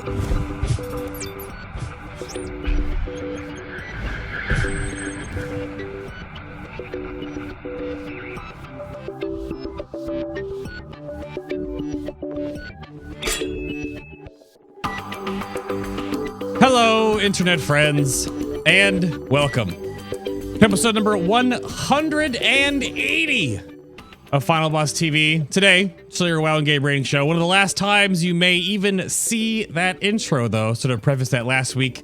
Hello, internet friends, and welcome to episode number 180 of Final Boss TV. Today, still your WoW and Game Rating show. One of the last times you may even see that intro, though. Sort of prefaced that last week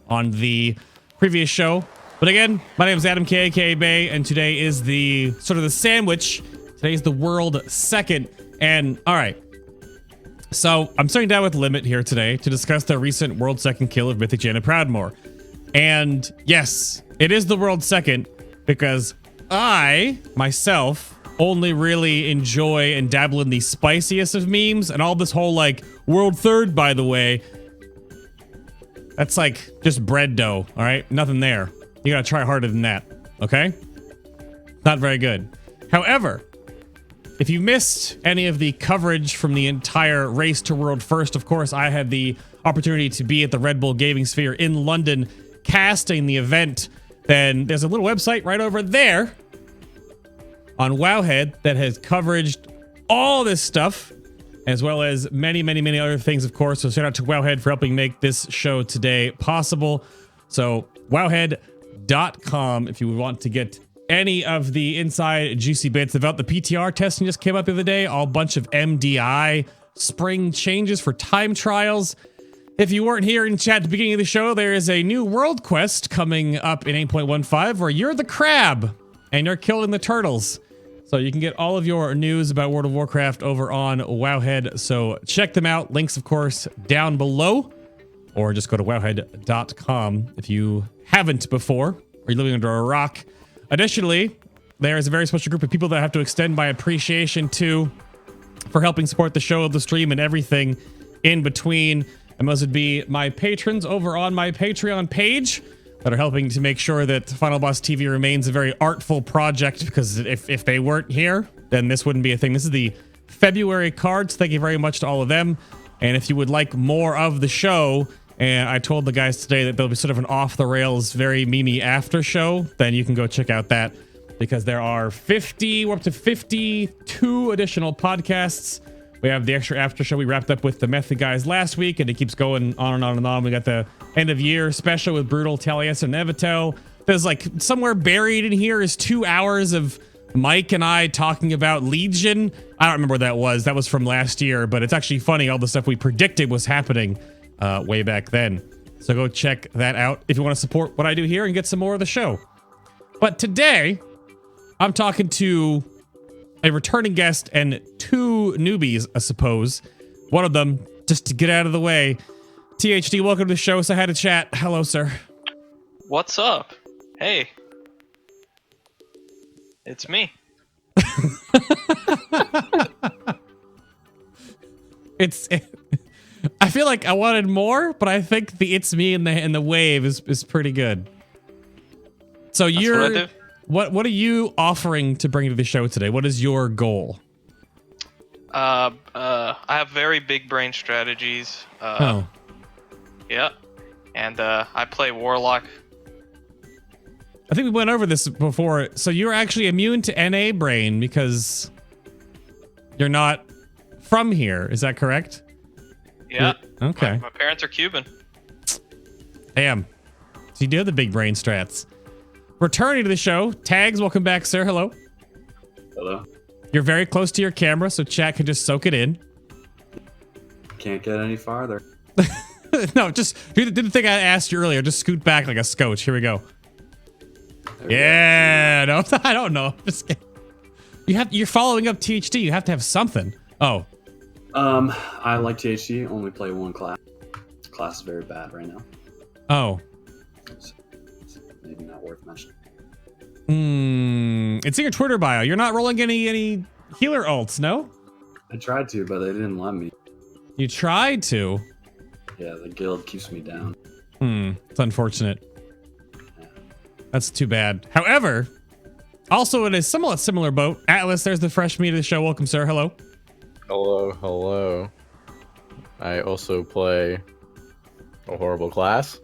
on the previous show. But again, my name is Adam K, aka Bay, and today is the sort of the sandwich. Today is the world second. And all right. So I'm sitting down with Limit here today to discuss the recent world second kill of Mythic Jaina Proudmoore. And yes, it is the world second because I, myself, only really enjoy and dabble in the spiciest of memes, and all this whole like world third, by the way, that's like just bread dough, all right? Nothing there. You gotta try harder than that, okay? Not very good. However, if you missed any of the coverage from the entire race to world first, of course, I had the opportunity to be at the Red Bull Gaming Sphere in London casting the event. Then there's a little website right over there on Wowhead that has coverage all this stuff, as well as many, many, many other things, of course. So shout out to Wowhead for helping make this show today possible. So wowhead.com if you would want to get any of the inside juicy bits about the PTR testing just came up the other day. All bunch of MDI spring changes for time trials. If you weren't here in chat at the beginning of the show, there is a new world quest coming up in 8.15 where you're the crab and you're killing the turtles. So you can get all of your news about World of Warcraft over on Wowhead. So check them out. Links, of course, down below. Or just go to wowhead.com if you haven't before, or you're living under a rock. Additionally, there is a very special group of people that I have to extend my appreciation to for helping support the show, the stream, and everything in between. And those would be my patrons over on my Patreon page that are helping to make sure that Final Boss TV remains a very artful project, because if they weren't here, then this wouldn't be a thing. This is the February cards. Thank you very much to all of them. And if you would like more of the show, and I told the guys today that there'll be sort of an off-the-rails, very memey after show, then you can go check out that, because there are we're up to 52 additional podcasts. We have the extra after show we wrapped up with the Method guys last week, and it keeps going on and on and on. We got the end of year special with Brutal, Taliesin, and Evito. There's like somewhere buried in here is 2 hours of Mike and I talking about Legion. I don't remember what that was. That was from last year, but it's actually funny, all the stuff we predicted was happening way back then. So go check that out if you want to support what I do here and get some more of the show. But today, I'm talking to a returning guest and two newbies, I suppose. One of them, just to get out of the way. THD, welcome to the show. So I had a chat. Hello, sir. What's up? Hey. It's me. I feel like I wanted more, but I think the "it's me" and the wave is pretty good. So what are you offering to bring to the show today? What is your goal? I have very big brain strategies. Yeah, and I play Warlock. I think we went over this before. So you're actually immune to NA brain because you're not from here. Is that correct? Yeah. Okay. My parents are Cuban. Damn. So you do have the big brain strats. Returning to the show, Tagzz, welcome back, sir. Hello. Hello. You're very close to your camera, so chat can just soak it in. Can't get any farther. No, just do the thing I asked you earlier. Just scoot back like a scotch. Here we go. Yeah, no, I don't know. Just you're following up THD. You have to have something. Oh. I like THD. Only play one class. The class is very bad right now. Oh. It's maybe not worth mentioning. It's in your Twitter bio. You're not rolling any healer ults, no? I tried to, but they didn't let me. You tried to? Yeah, the guild keeps me down. It's unfortunate. That's too bad. However, also in a somewhat similar boat, Atlas, there's the fresh meat of the show. Welcome, sir. Hello. Hello. I also play a horrible class,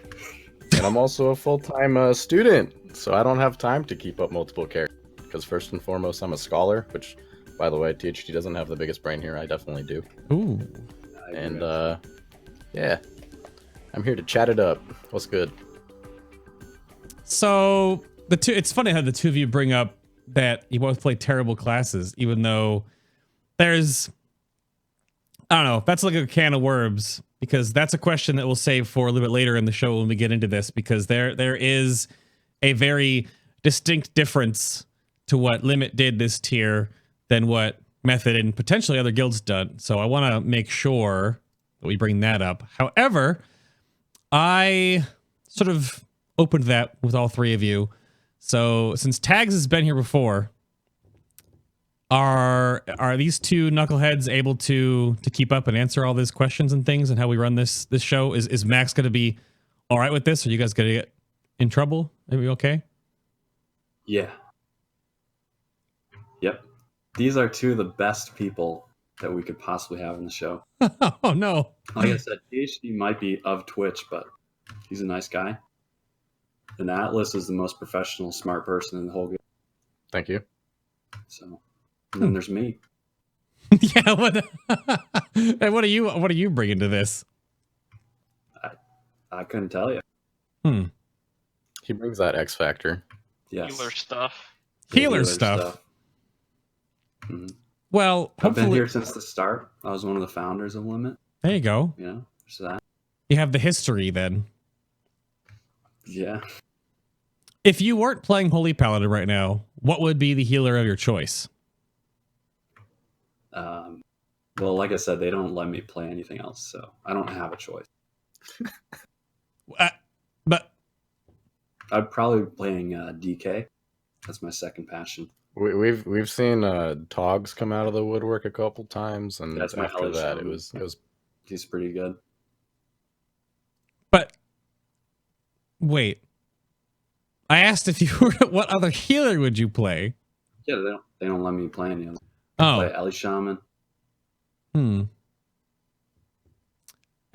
and I'm also a full-time student, so I don't have time to keep up multiple characters. Because first and foremost, I'm a scholar, which, by the way, THD doesn't have the biggest brain here. I definitely do. Ooh. And yeah, I'm here to chat it up. What's good? So it's funny how the two of you bring up that you both play terrible classes, even though there's, I don't know, that's like a can of worms, because that's a question that we'll save for a little bit later in the show when we get into this, because there is a very distinct difference to what Limit did this tier than what Method and potentially other guilds done. So I want to make sure that we bring that up. However, I sort of opened that with all three of you. So since Tagzz has been here before, are these two knuckleheads able to keep up and answer all these questions and things and how we run this show? Is Max going to be all right with this? Are you guys going to get in trouble? Are we okay? Yeah. Yep. These are two of the best people that we could possibly have in the show. Oh, no. Like I said, PhD might be of Twitch, but he's a nice guy. And Atlas is the most professional, smart person in the whole game. Thank you. So, and then there's me. Yeah. What are you bringing to this? I couldn't tell you. He brings that X factor. Yes. Healer stuff. Healer stuff. Mm-hmm. Well, I've been hopefully here since the start. I was one of the founders of Limit. there you go. You know, so that. You have the history then. Yeah. If you weren't playing Holy Paladin right now, what would be the healer of your choice? Well, like I said, they don't let me play anything else, so I don't have a choice. But I'd probably be playing DK. That's my second passion. We've seen Tagzz come out of the woodwork a couple times, and That's my after that, Shaman. it was. He's pretty good. But wait, I asked if you were what other healer would you play? Yeah, they don't let me play any of them. Oh, Play Ellie Shaman.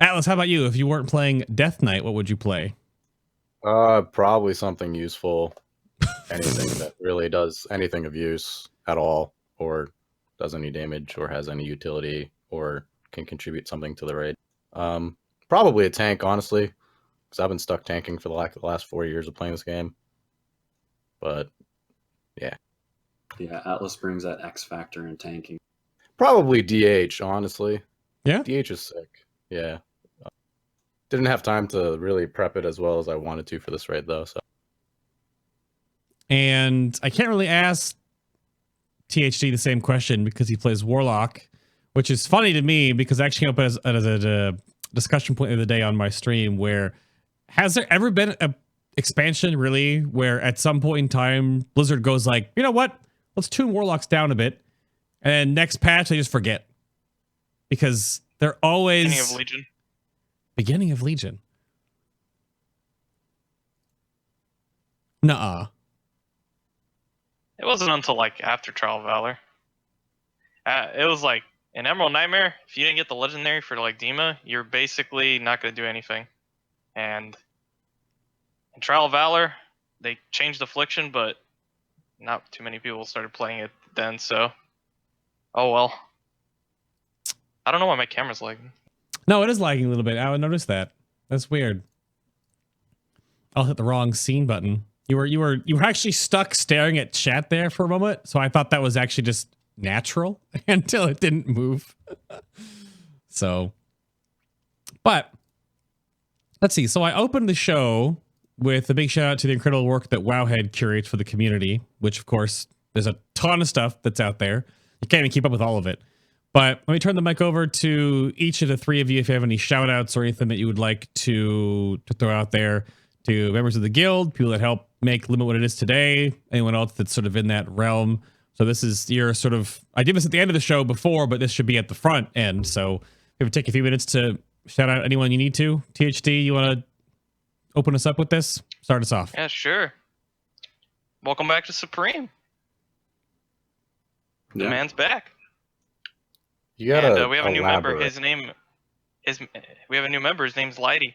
Atlas, how about you? If you weren't playing Death Knight, what would you play? Probably something useful. Anything that really does anything of use at all, or does any damage, or has any utility, or can contribute something to the raid. Probably a tank, honestly, because I've been stuck tanking for the last 4 years of playing this game. But yeah. Yeah, Atlas brings that X factor in tanking. Probably DH, honestly. Yeah? DH is sick. Yeah. Didn't have time to really prep it as well as I wanted to for this raid, though. So. And I can't really ask THD the same question because he plays Warlock, which is funny to me because I actually came up as a discussion point the other day on my stream where has there ever been a expansion really where at some point in time Blizzard goes like, you know what? Let's tune Warlocks down a bit. And next patch, they just forget. Because they're always... Beginning of Legion. Beginning of Legion. Nuh-uh. It wasn't until like after Trial of Valor. It was like in Emerald Nightmare, if you didn't get the legendary for like Dima, you're basically not going to do anything. And in Trial of Valor, they changed Affliction, but not too many people started playing it then, so... Oh well. I don't know why my camera's lagging. No, it is lagging a little bit. I would notice that. That's weird. I'll hit the wrong scene button. You were actually stuck staring at chat there for a moment, so I thought that was actually just natural until it didn't move. So, but let's see. So I opened the show with a big shout out to the incredible work that Wowhead curates for the community, which of course there's a ton of stuff that's out there. You can't even keep up with all of it. But let me turn the mic over to each of the three of you if you have any shout outs or anything that you would like to throw out there to members of the guild, people that help make Limit what it is today, anyone else that's sort of in that realm. So this is your sort of, I did this at the end of the show before, but this should be at the front end. So if it would take a few minutes to shout out anyone you need to. THD, you want to open us up with this? Start us off. Yeah, sure. Welcome back to Supreme. The man's back. You gotta and we have a new member. elaborate. We have a new member. His name's Lighty.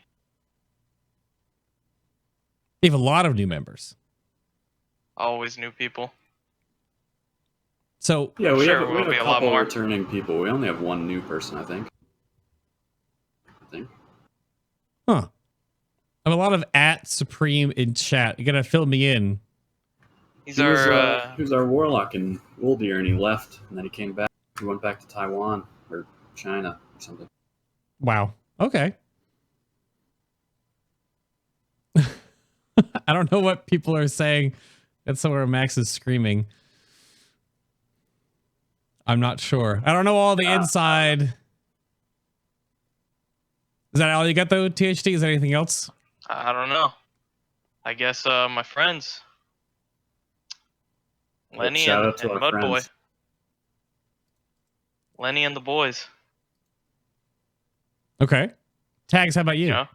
You have a lot of new members. Always new people. So Yeah, we Sure, have, we will have be a a lot couple more. returning people. We only have one new person, I think. huh. I have a lot of @Supreme in chat. You gotta fill me in. He's He was, our he was our warlock in Woldir, and he left, and then he came back. He went back to Taiwan or China or something. Wow. Okay. I don't know what people are saying. That's somewhere Max is screaming. I'm not sure. I don't know all the inside. Is that all you got though, THT? Is there anything else? I don't know. I guess my friends. Lenny Shout and, out to and our Mudboy. friends. Lenny and the boys. Okay. Tags, how about you? You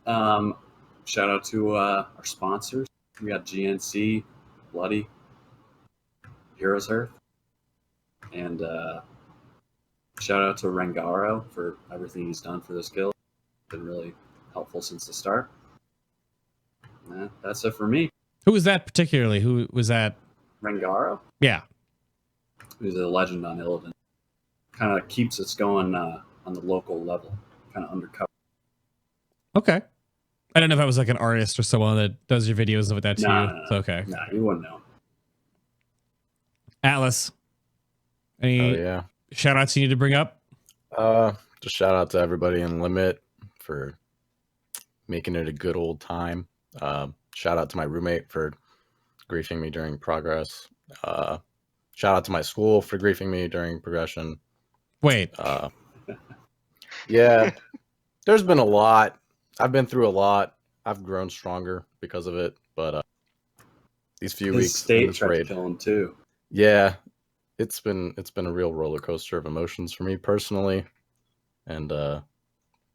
know? Shout out to our sponsors. We got GNC, Bloody, Heroes Earth, and shout out to Rengaro for everything he's done for this guild. Been really helpful since the start. That's it for me. Who was that particularly? Who was that? Rengaro, Yeah. who's a legend on Illidan, kind of keeps us going on the local level, kind of undercover. Okay. I don't know if I was like an artist or someone that does your videos and with that too. No. It's okay. Nah, you wouldn't know. Atlas. Oh Any yeah. shout outs you need to bring up? Just shout out to everybody in Limit for making it a good old time. Shout out to my roommate for griefing me during progress. Shout out to my school for griefing me during progression. Wait. Yeah, there's been a lot. I've been through a lot. I've grown stronger because of it. But these few His weeks in state this tried to raid, kill him too. yeah, it's been a real roller coaster of emotions for me personally, and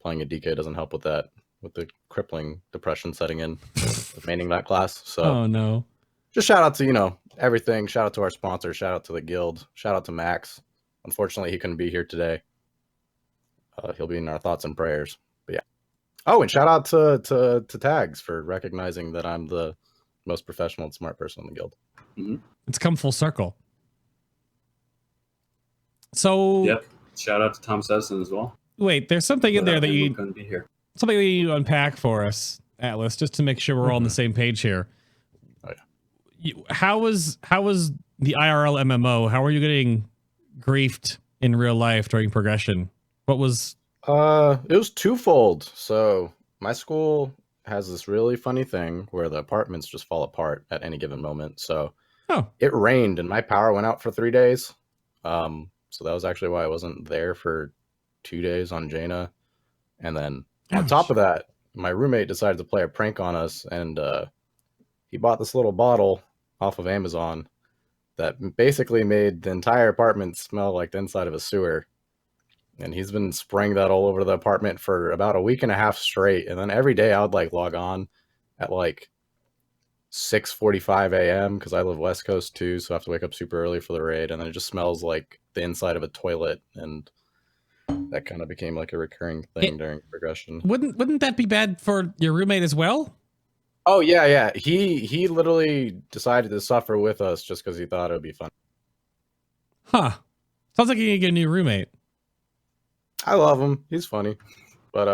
playing a DK doesn't help with that, with the crippling depression setting in with maining that class. So Oh no. just shout out to everything. Shout out to our sponsor. Shout out to the guild. Shout out to Max. Unfortunately, he couldn't be here today. He'll be in our thoughts and prayers. But yeah. Oh, and shout out to Tagzz for recognizing that I'm the most professional and smart person in the guild. Mm-hmm. It's come full circle. So Yep. Shout out to Tom Sedson as well. wait, there's something in there Without that him, we you couldn't be here. something that you unpack for us, Atlas, just to make sure we're all on the same page here. Oh, yeah. How was the IRL MMO? How are you getting griefed in real life during progression? What was It was twofold. So my school has this really funny thing where the apartments just fall apart at any given moment. So it rained and my power went out for 3 days. So that was actually why I wasn't there for 2 days on Jaina. And then on top of that, my roommate decided to play a prank on us, and he bought this little bottle off of Amazon that basically made the entire apartment smell like the inside of a sewer. And he's been spraying that all over the apartment for about a week and a half straight. And then every day I would log on at 6:45 a.m. because I live West Coast too, so I have to wake up super early for the raid. And then it just smells like the inside of a toilet, and that kind of became like a recurring thing during progression. Wouldn't that be bad for your roommate as well? Oh yeah. He literally decided to suffer with us just because he thought it would be fun. Huh. Sounds like you need to get a new roommate. I love him. He's funny. But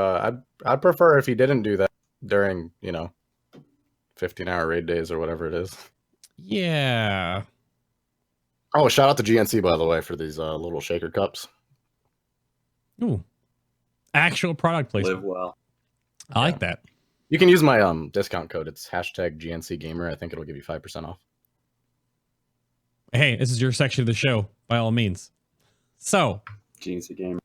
I'd prefer if he didn't do that during, 15-hour raid days or whatever it is. Yeah. Oh, shout out to GNC, by the way, for these little shaker cups. Ooh. Actual product placement. Live well. I like that. You can use my discount code. It's #GNCGamer. I think it'll give you 5% off. Hey, this is your section of the show, by all means. So, GNC Gamer.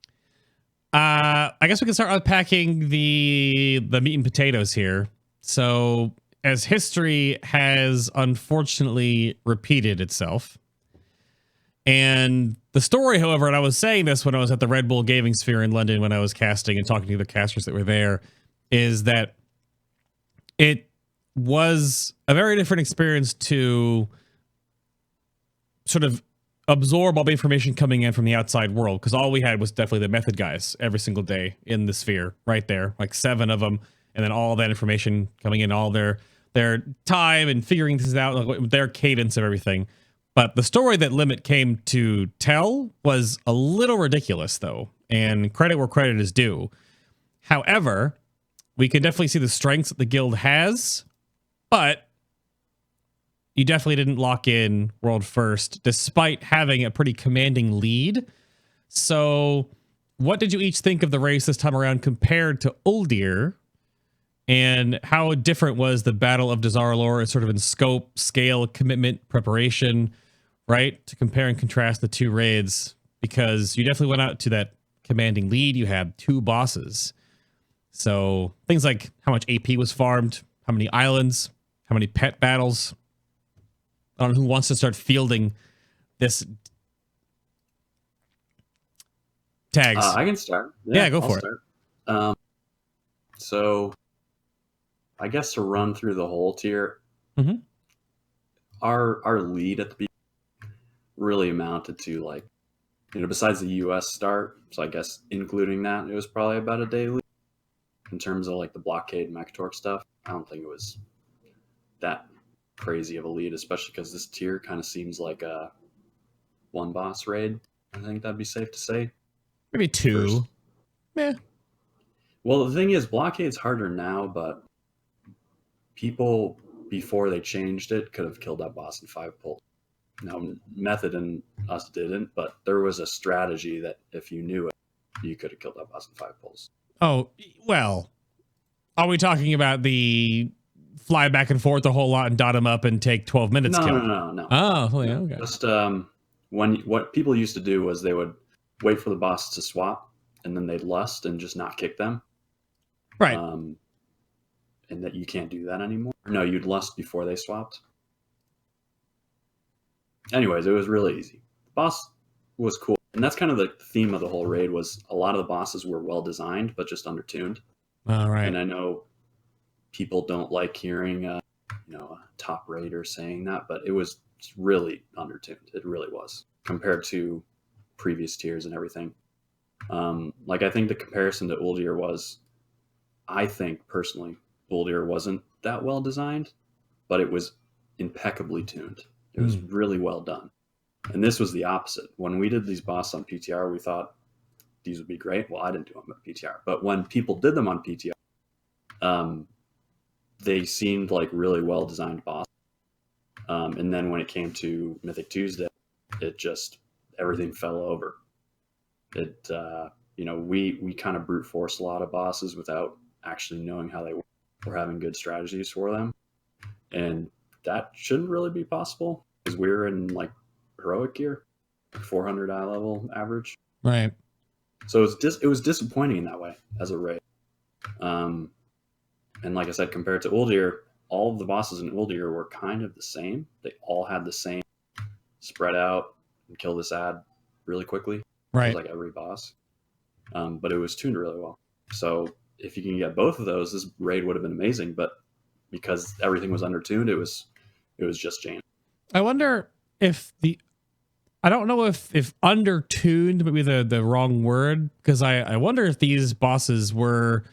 I guess we can start unpacking the meat and potatoes here. So, as history has unfortunately repeated itself, and the story, however, and I was saying this when I was at the Red Bull Gaming Sphere in London when I was casting and talking to the casters that were there, is that it was a very different experience to sort of absorb all the information coming in from the outside world, because all we had was definitely the method guys every single day in the sphere right there, like 7 of them, and then all that information coming in, all their time and figuring this out, like, their cadence of everything. But the story that Limit came to tell was a little ridiculous, though, and credit where credit is due. However, we can definitely see the strengths that the guild has, but you definitely didn't lock in world first, despite having a pretty commanding lead. So what did you each think of the race this time around compared to Uldir? And how different was the Battle of Dazar'alor, sort of in scope, scale, commitment, preparation, right? To compare and contrast the two raids, because you definitely went out to that commanding lead. You had 2 bosses. So things like how much AP was farmed, how many islands, how many pet battles. I don't know who wants to start fielding this. Tags. I can start. Yeah, go I'll for start. So I guess to run through the whole tier, Mhm. our lead at the beginning really amounted to, like, besides the US start, so I guess including that, it was probably about a day lead in terms of like the blockade and Mechtork stuff. I don't think it was that crazy of a lead, especially because this tier kind of seems like a 1 boss raid. I think that'd be safe to say. Maybe 2. First. Yeah. Well, the thing is, blockade's harder now, but people before they changed it could have killed that boss in 5 pulls. Now, Method and us didn't, but there was a strategy that if you knew it, you could have killed that boss in 5 pulls. Oh, well, are we talking about the fly back and forth a whole lot and dot him up and take 12 minutes No, kill? no. Oh, yeah, okay. Just what people used to do was they would wait for the boss to swap, and then they'd lust and just not kick them. Right. And that you can't do that anymore. No, you'd lust before they swapped. Anyways, it was really easy. The boss was cool. And that's kind of the theme of the whole raid, was a lot of the bosses were well designed, but just undertuned. All right. And I know people don't like hearing a top raider saying that, but it was really undertuned. It really was, compared to previous tiers and everything. Like, I think the comparison to Uldir was, I think personally, Uldir wasn't that well designed, but it was impeccably tuned. It was really well done. And this was the opposite. When we did these bosses on PTR, we thought these would be great. Well, I didn't do them on PTR, but when people did them on PTR, they seemed like really well designed bosses. And then when it came to Mythic Tuesday, it just, everything fell over. It, we kind of brute forced a lot of bosses without actually knowing how they were, or having good strategies for them. And that shouldn't really be possible, because we're in like heroic gear, 400 eye level average. Right. So it was disappointing in that way as a raid. And like I said, compared to Uldir, all of the bosses in Uldir were kind of the same. They all had the same spread out and kill this ad really quickly. Right. It was like every boss. But it was tuned really well. So if you can get both of those, this raid would have been amazing. But because everything was undertuned, it was just Jaina. I wonder if I don't know if undertuned would be the wrong word, because I wonder if these bosses were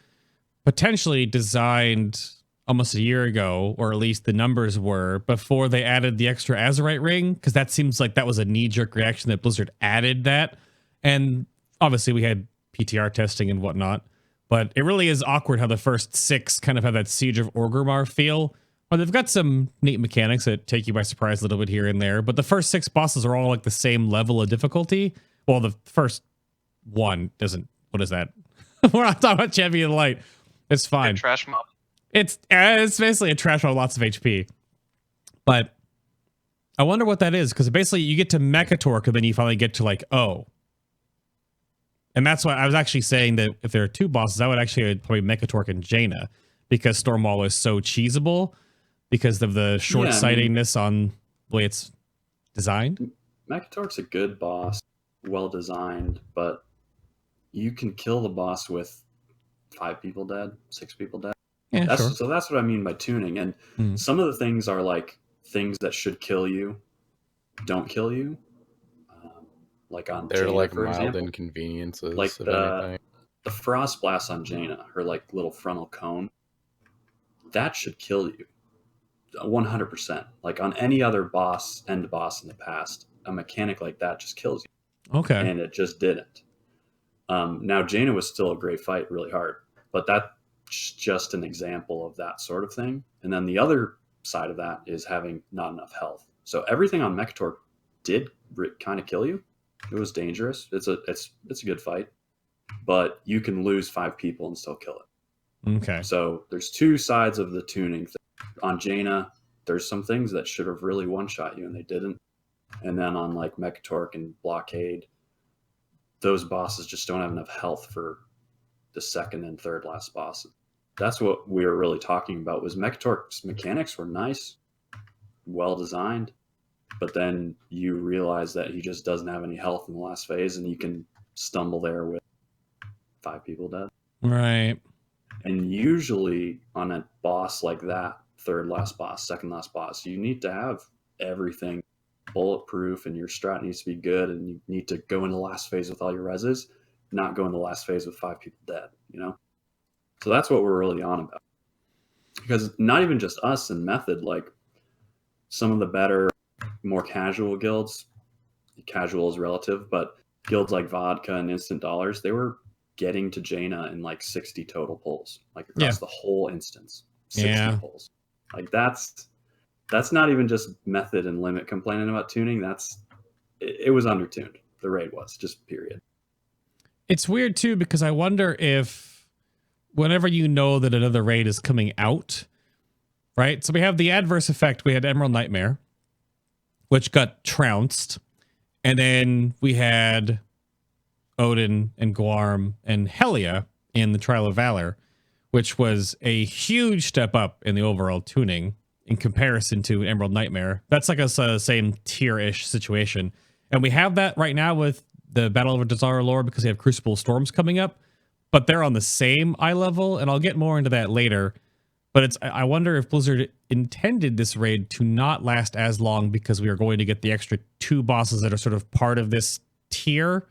potentially designed almost a year ago, or at least the numbers were, before they added the extra Azerite ring, because that seems like that was a knee-jerk reaction that Blizzard added that. And obviously we had PTR testing and whatnot, but it really is awkward how the first 6 kind of have that Siege of Orgrimmar feel. Well, they've got some neat mechanics that take you by surprise a little bit here and there, but the first 6 bosses are all like the same level of difficulty. Well, the first one doesn't. What is that? We're not talking about Champion of the Light. It's fine. Trash mob. It's basically a trash mob with lots of HP. But I wonder what that is, because basically you get to Mechatork and then you finally get to like O. And that's why I was actually saying that if there are 2 bosses, I would actually probably Mechatork and Jaina, because Stormwall is so cheesable because of the short-sightedness on the way it's designed. Mechatork's a good boss, well designed, but you can kill the boss with 5 people dead, 6 people dead. Yeah, sure. So that's what I mean by tuning. And some of the things are like things that should kill you, don't kill you. Like on They're Jaina, like for mild example. inconveniences. Like if anything. the frost blast on Jaina, her like little frontal cone. that should kill you 100%. Like on any other end boss in the past, a mechanic like that just kills you. Okay. And it just didn't. Now Jaina was still a great fight, really hard, but that's just an example of that sort of thing. And then the other side of that is having not enough health. So everything on Mechtork did kind of kill you. It was dangerous. It's a good fight, but you can lose 5 people and still kill it. Okay. So there's 2 sides of the tuning thing. On Jaina, there's some things that should have really one-shot you and they didn't. And then on like Mechtork and Blockade, those bosses just don't have enough health for the second and third last bosses. That's what we were really talking about. Was Mechtork's mechanics were nice, well designed, but then you realize that he just doesn't have any health in the last phase, and you can stumble there with 5 people dead. Right. And usually on a boss like that, third last boss, second last boss, you need to have everything bulletproof and your strat needs to be good, and you need to go into the last phase with all your reses, not go into the last phase with 5 people dead, you know? So that's what we're really on about. Because not even just us and Method, like some of the better, more casual guilds, casual is relative, but guilds like Vodka and Instant Dollars, they were getting to Jaina in like 60 total pulls, like across the whole instance. 60 pulls. Like that's not even just Method and Limit complaining about tuning. It was undertuned. The raid was just period. It's weird too, because I wonder if whenever you know that another raid is coming out, right? So we have the adverse effect. We had Emerald Nightmare, which got trounced. And then we had Odin and Guarm and Helia in the Trial of Valor, which was a huge step up in the overall tuning in comparison to Emerald Nightmare. That's like a same tier-ish situation. And we have that right now with the Battle of Dazar'alor because we have Crucible Storms coming up, but they're on the same eye level, and I'll get more into that later. But I wonder if Blizzard intended this raid to not last as long because we are going to get the extra 2 bosses that are sort of part of this tier,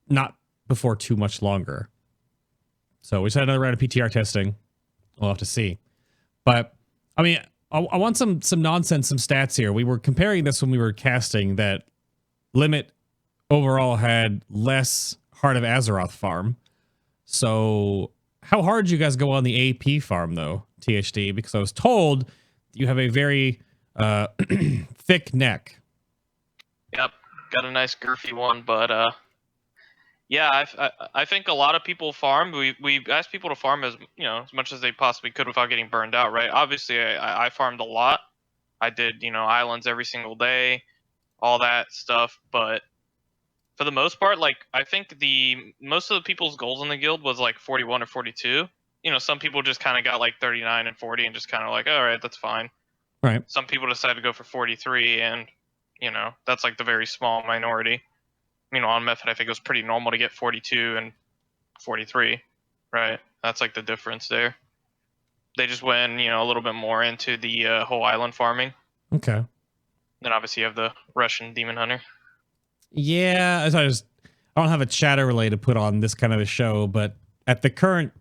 not before too much longer. So we just had another round of PTR testing. We'll have to see. But I mean, I want some nonsense, some stats here. We were comparing this when we were casting that Limit overall had less Heart of Azeroth farm. So how hard did you guys go on the AP farm though, THD? Because I was told you have a very thick neck. Yep, got a nice girthy one, but yeah, I think a lot of people farm. We asked people to farm as much as they possibly could without getting burned out, right? Obviously, I farmed a lot. I did islands every single day, all that stuff. But for the most part, like I think most of the people's goals in the guild was like 41 or 42. Some people just kind of got like 39 and 40 and just kind of like, all right, that's fine. Right. Some people decided to go for 43, and that's like the very small minority. On Method, I think it was pretty normal to get 42 and 43, right? That's like the difference there. They just went, a little bit more into the whole island farming. Okay. Then obviously you have the Russian Demon Hunter. Yeah, I don't have a chatter relay to put on this kind of a show, but at the current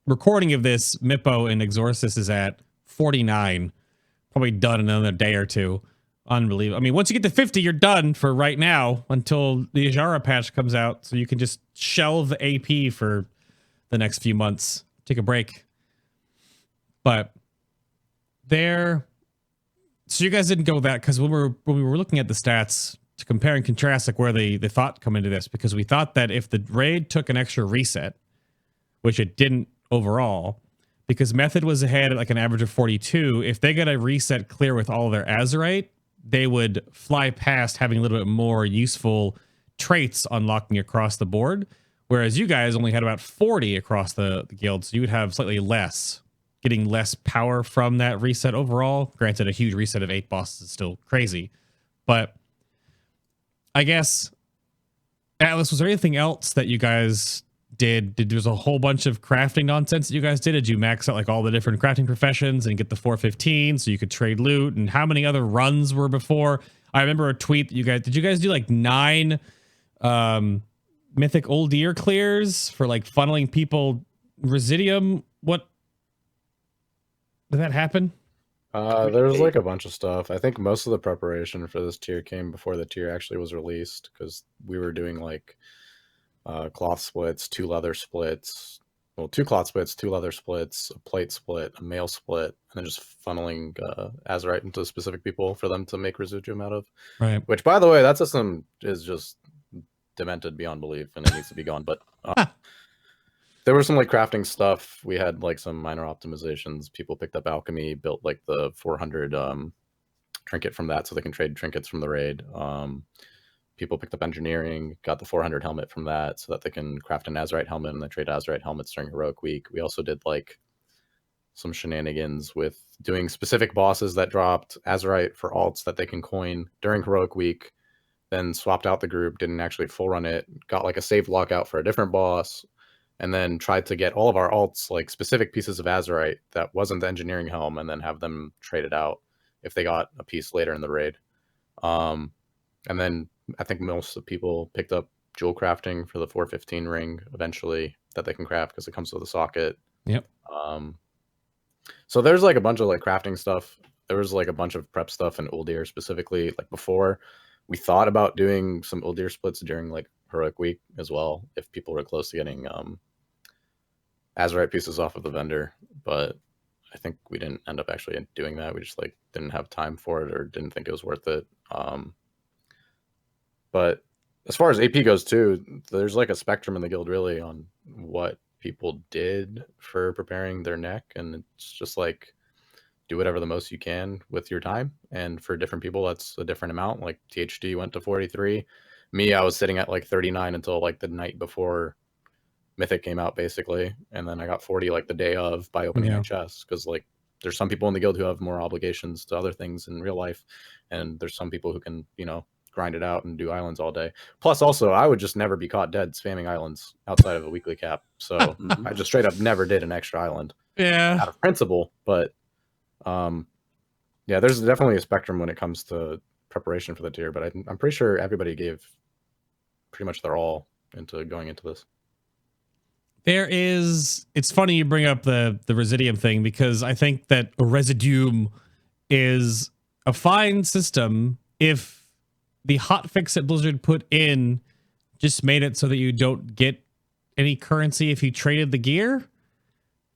recording of this, Mippo and Exorcist is at 49. Probably done in another day or two. Unbelievable. I mean, once you get to 50, you're done for right now until the Ajara patch comes out. So you can just shelve AP for the next few months. Take a break. But so you guys didn't go that because when we were looking at the stats to compare and contrast like where the thought come into this, because we thought that if the raid took an extra reset, which it didn't overall, because Method was ahead at like an average of 42, if they got a reset clear with all their Azerite, they would fly past having a little bit more useful traits unlocking across the board. Whereas you guys only had about 40 across the guild. So you would have slightly less, getting less power from that reset overall. Granted, a huge reset of 8 bosses is still crazy. But I guess, Atlas, was there anything else that you guys did? There's a whole bunch of crafting nonsense that you guys did? Did you max out like all the different crafting professions and get the 415 so you could trade loot? And how many other runs were before? I remember a tweet that did you guys do like 9 mythic old year clears for like funneling people Residium? What Did that happen? There's like a bunch of stuff. I think most of the preparation for this tier came before the tier actually was released, because we were doing like cloth splits, 2 leather splits, well, 2 cloth splits, 2 leather splits, a plate split, a mail split, and then just funneling Azerite into specific people for them to make residuum out of. Right. Which, by the way, that system is just demented beyond belief, and it needs to be gone. But there was some like crafting stuff. We had like some minor optimizations. People picked up alchemy, built like the 400 trinket from that, so they can trade trinkets from the raid. People picked up engineering, got the 400 helmet from that, so that they can craft an Azerite helmet and then trade Azerite helmets during Heroic Week. We also did like some shenanigans with doing specific bosses that dropped Azerite for alts that they can coin during Heroic Week, then swapped out the group, didn't actually full run it, got like a saved lockout for a different boss, and then tried to get all of our alts, like specific pieces of Azerite that wasn't the engineering helm, and then have them traded out if they got a piece later in the raid. And then I think most of the people picked up jewel crafting for the 415 ring eventually that they can craft because it comes with a socket. Yep. So there's like a bunch of like crafting stuff. There was like a bunch of prep stuff in Uldir specifically. Like before, we thought about doing some Uldir splits during like Heroic Week as well, if people were close to getting Azerite pieces off of the vendor. But I think we didn't end up actually doing that. We just like didn't have time for it or didn't think it was worth it. But as far as AP goes too, there's like a spectrum in the guild really on what people did for preparing their neck, and it's just like do whatever the most you can with your time. And for different people, that's a different amount. Like THD went to 43. Me, I was sitting at like 39 until like the night before Mythic came out, basically, and then I got 40 like the day of by opening my chest, because like there's some people in the guild who have more obligations to other things in real life, and there's some people who can, you know, grind it out and do islands all day. Plus, also, I would just never be caught dead spamming islands outside of a weekly cap, so I just straight up never did an extra island. Out of principle, but yeah, there's definitely a spectrum when it comes to preparation for the tier, but I'm pretty sure everybody gave pretty much their all into going into this. It's funny you bring up the Residium thing, because I think that a Residium is a fine system if the hotfix that Blizzard put in just made it so that you don't get any currency if you traded the gear,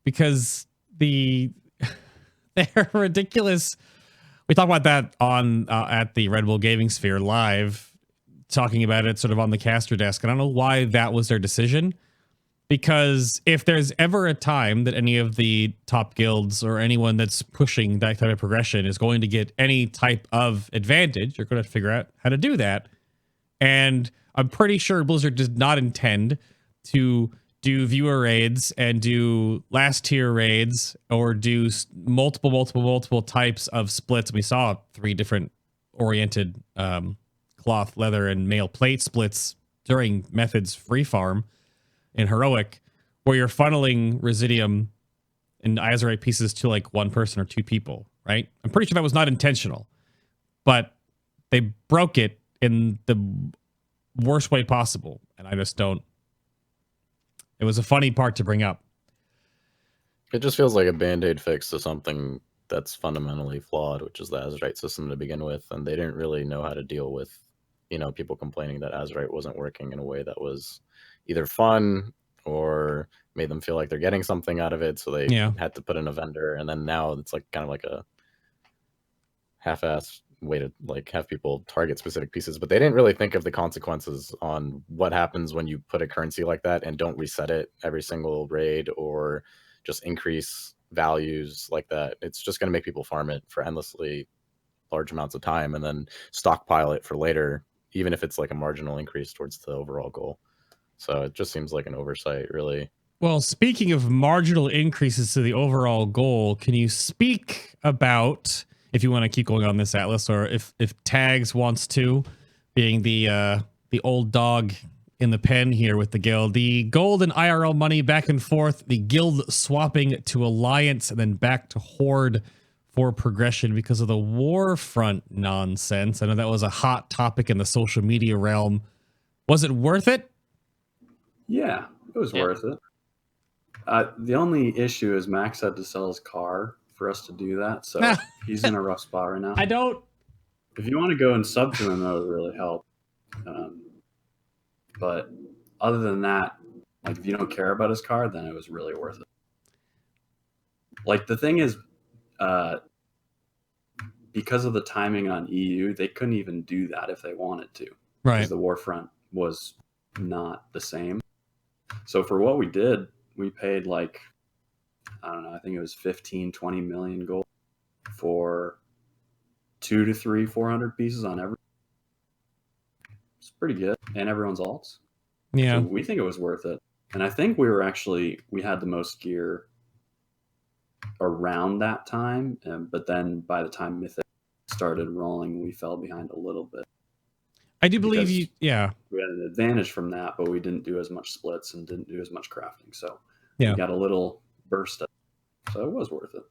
because they're ridiculous. We talked about that on at the Red Bull Gaming Sphere live, talking about it sort of on the caster desk. I don't know why that was their decision, because if there's ever a time that any of the top guilds or anyone that's pushing that type of progression is going to get any type of advantage, you're going to figure out how to do that. And I'm pretty sure Blizzard did not intend to do viewer raids and do last tier raids or do multiple types of splits. We saw 3 different oriented cloth, leather, and mail plate splits during Method's free farm in Heroic, where you're funneling Residium and Azerite pieces to like 1 person or 2 people, right? I'm pretty sure that was not intentional, but they broke it in the worst way possible, and I just don't. It was a funny part to bring up. It just feels like a band-aid fix to something that's fundamentally flawed, which is the Azerite system to begin with, and they didn't really know how to deal with, you know, people complaining that Azerite wasn't working in a way that was either fun or made them feel like they're getting something out of it, so they had to put in a vendor. And then now it's like kind of like a half-assed way to like have people target specific pieces, but they didn't really think of the consequences on what happens when you put a currency like that and don't reset it every single raid or just increase values like that. It's just going to make people farm it for endlessly large amounts of time and then stockpile it for later, even if it's like a marginal increase towards the overall goal. So it just seems like an oversight, really. Well, speaking of marginal increases to the overall goal, can you speak about, if you want to keep going on this, Atlas, or if Tagzz wants to, being the old dog in the pen here with the guild, the gold and IRL money back and forth, the guild swapping to Alliance and then back to Horde for progression because of the Warfront nonsense. I know that was a hot topic in the social media realm. Was it worth it? Yeah, it was worth it. The only issue is Max had to sell his car for us to do that. So he's in a rough spot right now. I don't. If you want to go and sub to him, that would really help. But other than that, like if you don't care about his card, then it was really worth it. Like the thing is, because of the timing on EU, they couldn't even do that if they wanted to. Right. Because the Warfront was not the same. So for what we did, we paid like, I don't know, I think it was 15, 20 million gold for 200 to 300, 400 pieces on every. It's pretty good. And everyone's alts. Yeah. So we think it was worth it. And I think we had the most gear around that time. But then by the time Mythic started rolling, we fell behind a little bit. I do believe you. Yeah. We had an advantage from that, but we didn't do as much splits and didn't do as much crafting. So yeah, we got a little burst of it. So it was worth it.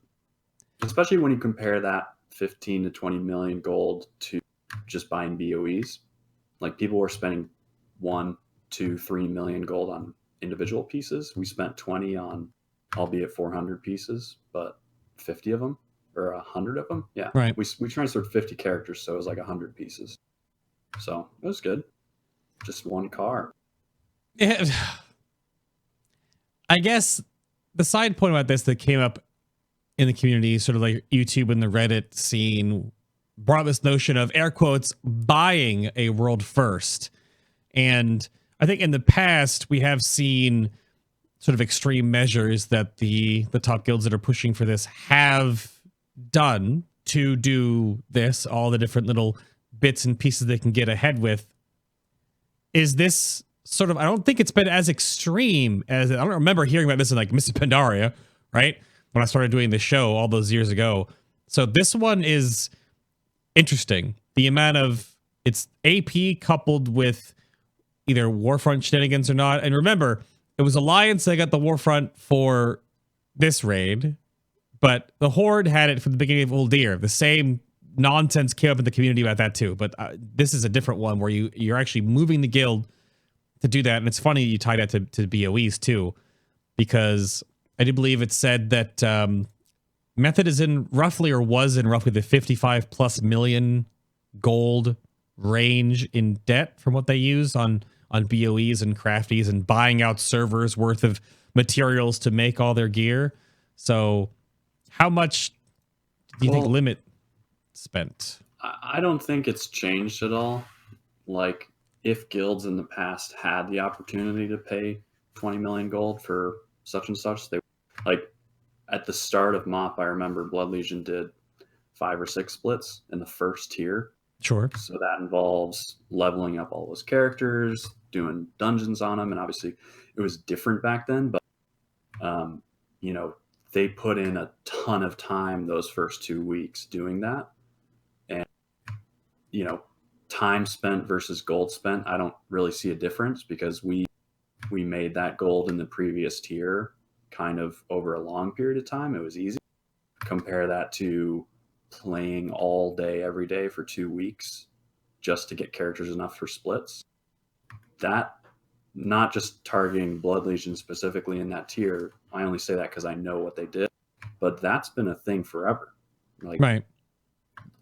Especially when you compare that 15 to 20 million gold to just buying BOEs. Like people were spending 1, 2, 3 million gold on individual pieces. We spent 20 on, albeit 400 pieces, but 50 of them or 100 of them. Yeah. Right. We transferred 50 characters. So it was like 100 pieces. So it was good. Just one car. Yeah. I guess the side point about this that came up in the community, sort of like YouTube and the Reddit scene, brought this notion of air quotes buying a world first. And I think in the past we have seen sort of extreme measures that the top guilds that are pushing for this have done to do this, all the different little bits and pieces they can get ahead with. Is this sort of, I don't think it's been as extreme as, I don't remember hearing about this in like Mrs. Pandaria, right? When I started doing the show all those years ago. So this one is interesting. The amount of, it's AP coupled with either Warfront shenanigans or not. And remember, it was Alliance that got the Warfront for this raid, but the Horde had it from the beginning of Uldir. The same nonsense came up in the community about that too, but this is a different one where you're actually moving the guild to do that. And it's funny you tie that to BOEs too, because I do believe it said that Method is in roughly, or was in roughly, the 55 plus million gold range in debt from what they use on BOEs and crafties and buying out servers worth of materials to make all their gear. So how much do you think Limit spent? I don't think it's changed at all. Like if guilds in the past had the opportunity to pay 20 million gold for such and such, they like at the start of MoP, I remember Blood Legion did 5 or 6 splits in the first tier. Sure. So that involves leveling up all those characters, doing dungeons on them, and obviously it was different back then, but you know, they put in a ton of time those first 2 weeks doing that. And you know, time spent versus gold spent, I don't really see a difference because we made that gold in the previous tier kind of over a long period of time. It was easy. Compare that to playing all day every day for 2 weeks just to get characters enough for splits. That, not just targeting Blood Legion specifically in that tier, I only say that because I know what they did, but that's been a thing forever. Like, right.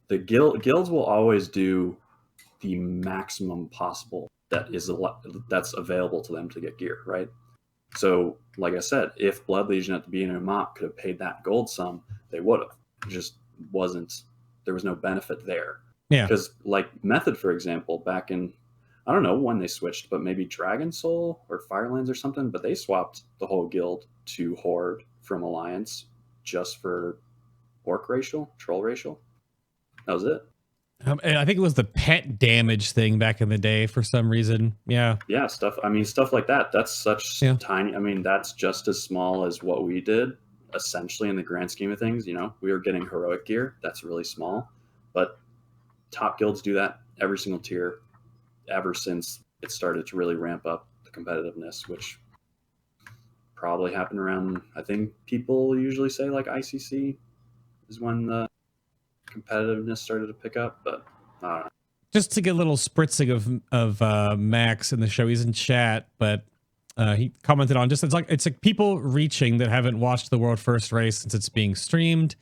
The guilds will always do the maximum possible that's available to them to get gear, right? So, like I said, if Blood Legion at the beginning of MoP could have paid that gold sum, they would have. It just wasn't, there was no benefit there. Yeah. Because, like, Method, for example, back in, I don't know when they switched, but maybe Dragon Soul or Firelands or something, but they swapped the whole guild to Horde from Alliance just for Orc racial, Troll racial. That was it. And I think it was the pet damage thing back in the day for some reason. Yeah. Yeah, stuff like that. That's such tiny. I mean, that's just as small as what we did, essentially, in the grand scheme of things. You know, we were getting heroic gear. That's really small. But top guilds do that every single tier ever since it started to really ramp up the competitiveness, which probably happened around, I think people usually say like ICC is when the competitiveness started to pick up, but I don't know. Just to get a little spritzing of Max in the show, he's in chat, but he commented on just it's like people reaching that haven't watched the World First race since it's being streamed.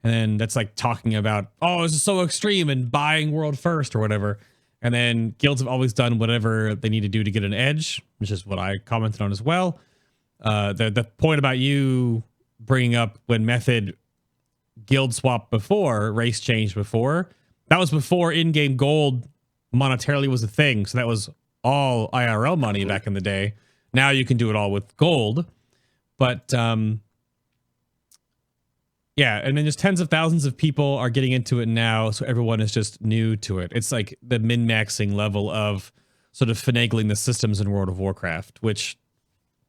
And then that's like talking about, oh, this is so extreme and buying world first or whatever. And then guilds have always done whatever they need to do to get an edge, which is what I commented on as well. The point about you bringing up when Method guild swap before, race change before, that was before in-game gold monetarily was a thing. So that was all IRL money back in the day. Now you can do it all with gold. But yeah, and then just tens of thousands of people are getting into it now, so everyone is just new to it. It's like the min-maxing level of sort of finagling the systems in World of Warcraft, which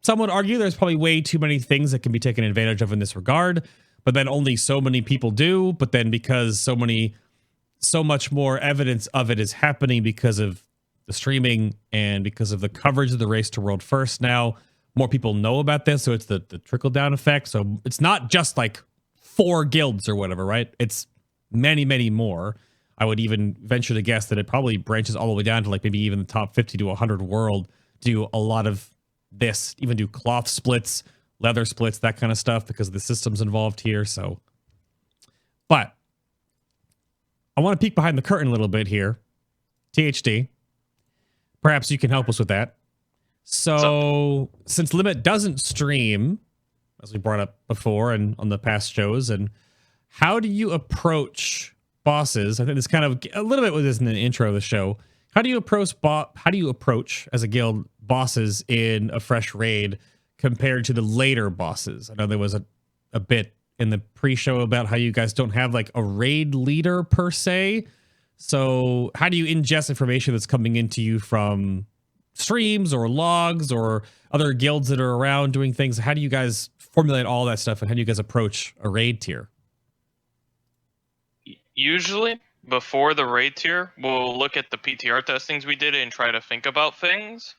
some would argue there's probably way too many things that can be taken advantage of in this regard, but then only so many people do. But then because so much more evidence of it is happening because of the streaming and because of the coverage of the race to world first now, more people know about this, so it's the trickle-down effect. So it's not just like 4 guilds or whatever, right? It's many, many more. I would even venture to guess that it probably branches all the way down to like maybe even the top 50 to 100 world do a lot of this, even do cloth splits, leather splits, that kind of stuff because of the systems involved here. So, but I want to peek behind the curtain a little bit here. THD, perhaps you can help us with that. So since Limit doesn't stream, as we brought up before and on the past shows, and how do you approach bosses? I think it's kind of a little bit with this in the intro of the show. How do you approach as a guild bosses in a fresh raid compared to the later bosses? I know there was a bit in the pre-show about how you guys don't have like a raid leader per se. So how do you ingest information that's coming into you from streams or logs or other guilds that are around doing things? How do you guys formulate all that stuff, and how do you guys approach a raid tier? Usually, before the raid tier, we'll look at the PTR testings we did and try to think about things.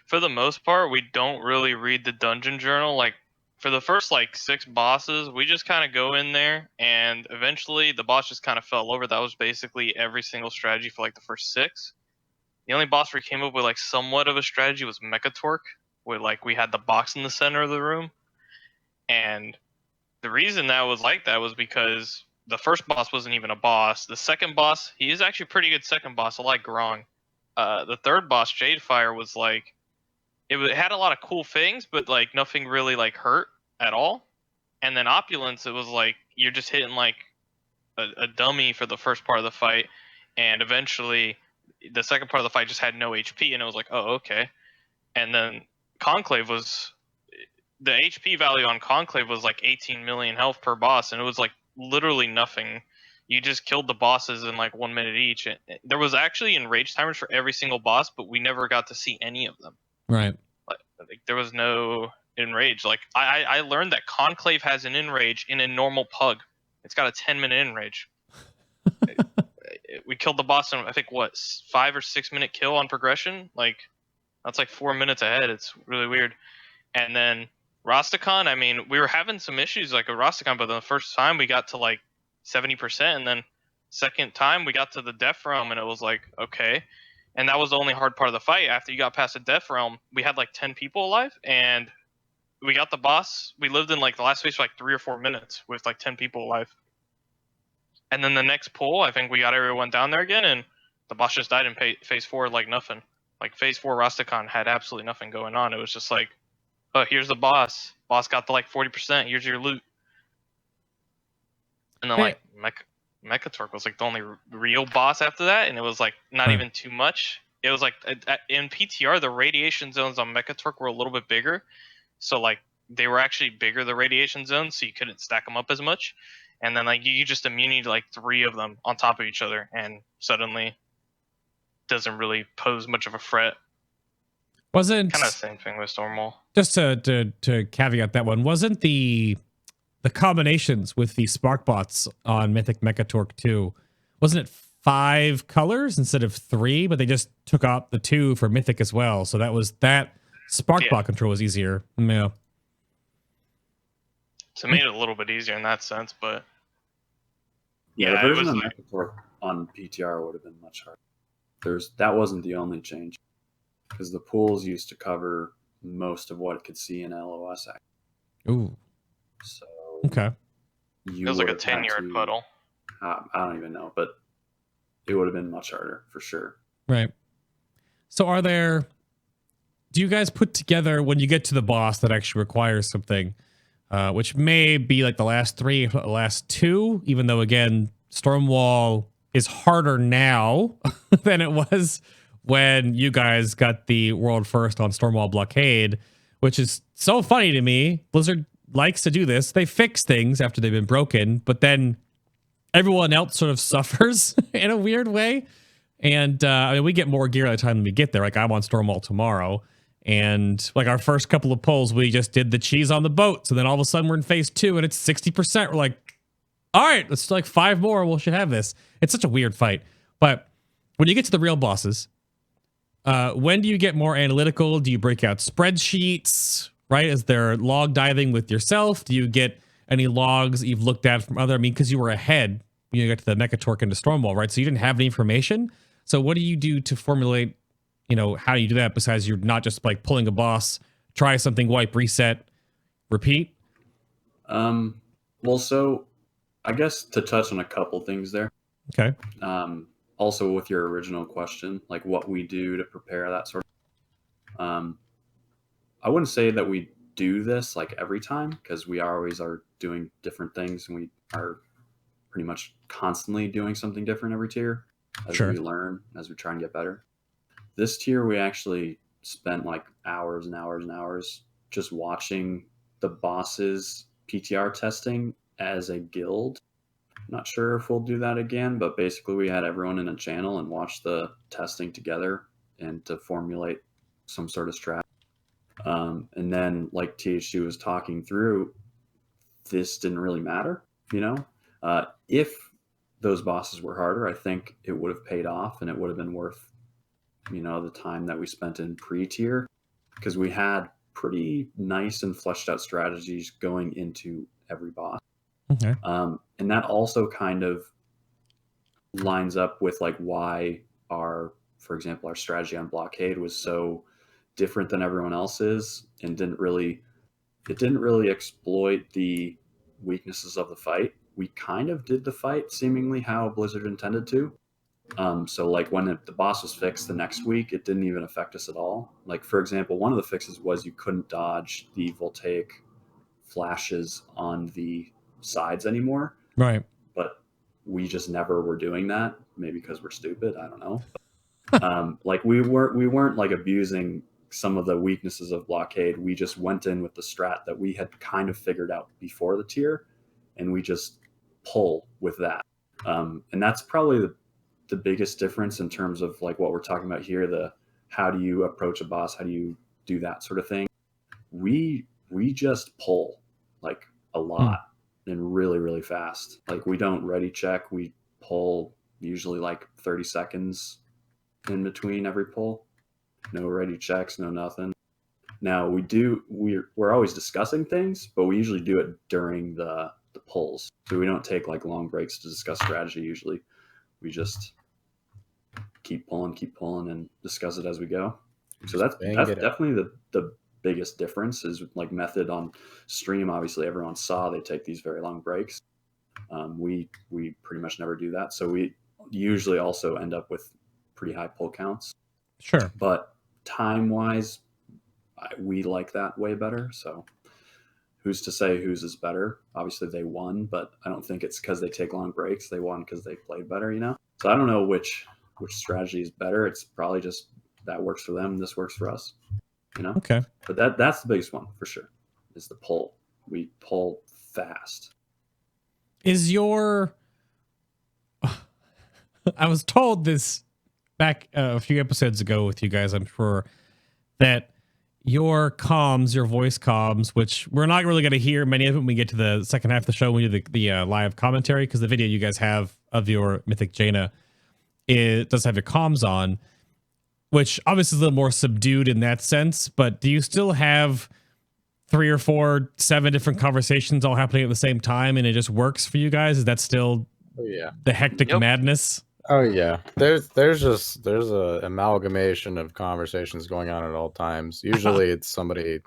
For the most part, we don't really read the dungeon journal. Like, for the first, 6 bosses, we just kind of go in there, and eventually the boss just kind of fell over. That was basically every single strategy for, the first 6. The only boss we came up with, somewhat of a strategy was Mechatork, where, we had the box in the center of the room. And the reason that was like that was because the first boss wasn't even a boss. The second boss, he is actually a pretty good second boss. I like Grong. The third boss, Jadefire, was it had a lot of cool things, but nothing really hurt at all. And then Opulence, it was you're just hitting a dummy for the first part of the fight, and eventually the second part of the fight just had no HP, and it was oh, okay. And then Conclave was, the HP value on Conclave was 18 million health per boss, and it was literally nothing. You just killed the bosses in 1 minute each. There was actually enrage timers for every single boss, but we never got to see any of them. Right. There was no enrage. I learned that Conclave has an enrage in a normal pug. It's got a 10-minute enrage. We killed the boss in, I think, 5 or 6 minute kill on progression. That's 4 minutes ahead. It's really weird. And then Rastakhan, I mean, we were having some issues with Rastakhan, but the first time we got to 70%, and then second time we got to the Death Realm, and it was okay. And that was the only hard part of the fight. After you got past the Death Realm, we had 10 people alive, and we got the boss. We lived in the last phase for 3 or 4 minutes with 10 people alive. And then the next pull, I think we got everyone down there again, and the boss just died in phase 4 nothing. Phase 4 Rastakhan had absolutely nothing going on. It was just oh, here's the boss. Boss got to 40%. Here's your loot. And then Mechatork was the only real boss after that, and it was not even too much. It was in PTR, the radiation zones on Mechatork were a little bit bigger, so they were actually bigger, the radiation zones, so you couldn't stack them up as much. And then you just immune 3 of them on top of each other, and suddenly doesn't really pose much of a threat. Wasn't kind of the same thing with Stormwall. Just to caveat that one, wasn't the combinations with the spark bots on Mythic Mechatork 2, wasn't it 5 colors instead of 3, but they just took out the 2 for Mythic as well, so that spark bot control was easier. Yeah. So it made it a little bit easier in that sense, but yeah, the version of Mechatork on PTR would have been much harder. That wasn't the only change, because the pools used to cover most of what it could see in LOS. Ooh. So okay. you It was like a would have had 10-yard to- puddle. I don't even know, but it would have been much harder for sure. Right. So do you guys put together when you get to the boss that actually requires something, which may be like the last 3, if not the last 2, even though again, Stormwall is harder now than it was when you guys got the world first on Stormwall Blockade, which is so funny to me. Blizzard likes to do this. They fix things after they've been broken, but then everyone else sort of suffers in a weird way. And I mean, we get more gear at the time than we get there. Like I'm on Stormwall tomorrow, and like our first couple of pulls, we just did the cheese on the boat. So then all of a sudden we're in phase 2 and it's 60%. We're like, all right, let's like 5 more. We should have this. It's such a weird fight. But when you get to the real bosses, when do you get more analytical? Do you break out spreadsheets, right? Is there log diving with yourself? Do you get any logs that you've looked at from other? I mean, because you were ahead when you got to the Mechatork into Stormwall, right? So you didn't have any information. So what do you do to formulate, how do you do that besides you're not just like pulling a boss, try something, wipe, reset, repeat? Well, so I guess to touch on a couple things there. Okay. Also with your original question, like what we do to prepare that sort of, I wouldn't say that we do this like every time, because we always are doing different things and we are pretty much constantly doing something different every tier as Sure. we learn, as we try and get better. This tier, we actually spent like hours and hours and hours just watching the bosses PTR testing as a guild. Not sure if we'll do that again, but basically we had everyone in a channel and watched the testing together and to formulate some sort of strat. And then like THC was talking through, this didn't really matter, if those bosses were harder, I think it would have paid off and it would have been worth, the time that we spent in pre-tier, because we had pretty nice and fleshed out strategies going into every boss. Okay. And that also kind of lines up with like why for example, our strategy on Blockade was so different than everyone else's and didn't really exploit the weaknesses of the fight. We kind of did the fight seemingly how Blizzard intended to. So like when the boss was fixed the next week, it didn't even affect us at all. Like for example, one of the fixes was you couldn't dodge the voltaic flashes on the sides anymore. Right. But we just never were doing that. Maybe because we're stupid. I don't know. Like we weren't like abusing some of the weaknesses of Blockade. We just went in with the strat that we had kind of figured out before the tier, and we just pull with that. And that's probably the biggest difference in terms of like what we're talking about here. The how do you approach a boss? How do you do that sort of thing? We just pull like a lot and really, really fast. Like we don't ready check. We pull usually like 30 seconds in between every pull. No ready checks, no nothing. Now we're always discussing things, but we usually do it during the pulls. So we don't take like long breaks to discuss strategy usually. We just keep pulling and discuss it as we go. So that's definitely the biggest difference is like method on stream. Obviously everyone saw they take these very long breaks. We pretty much never do that. So we usually also end up with pretty high pull counts. Sure. But time wise, we like that way better. So who's to say whose is better? Obviously they won, but I don't think it's because they take long breaks. They won because they played better, So I don't know which strategy is better. It's probably just that works for them. This works for us, Okay. But that's the biggest one for sure is the pull. We pull fast. Is your... I was told this back a few episodes ago with you guys, I'm sure, that your comms, your voice comms, which we're not really going to hear many of them when we get to the second half of the show when we do the live commentary, because the video you guys have of your Mythic Jaina, it does have your comms on, which obviously is a little more subdued in that sense, but do you still have 3 or 4, 7 different conversations all happening at the same time and it just works for you guys? Is that still the hectic madness? Oh yeah, there's a amalgamation of conversations going on at all times. Usually it's somebody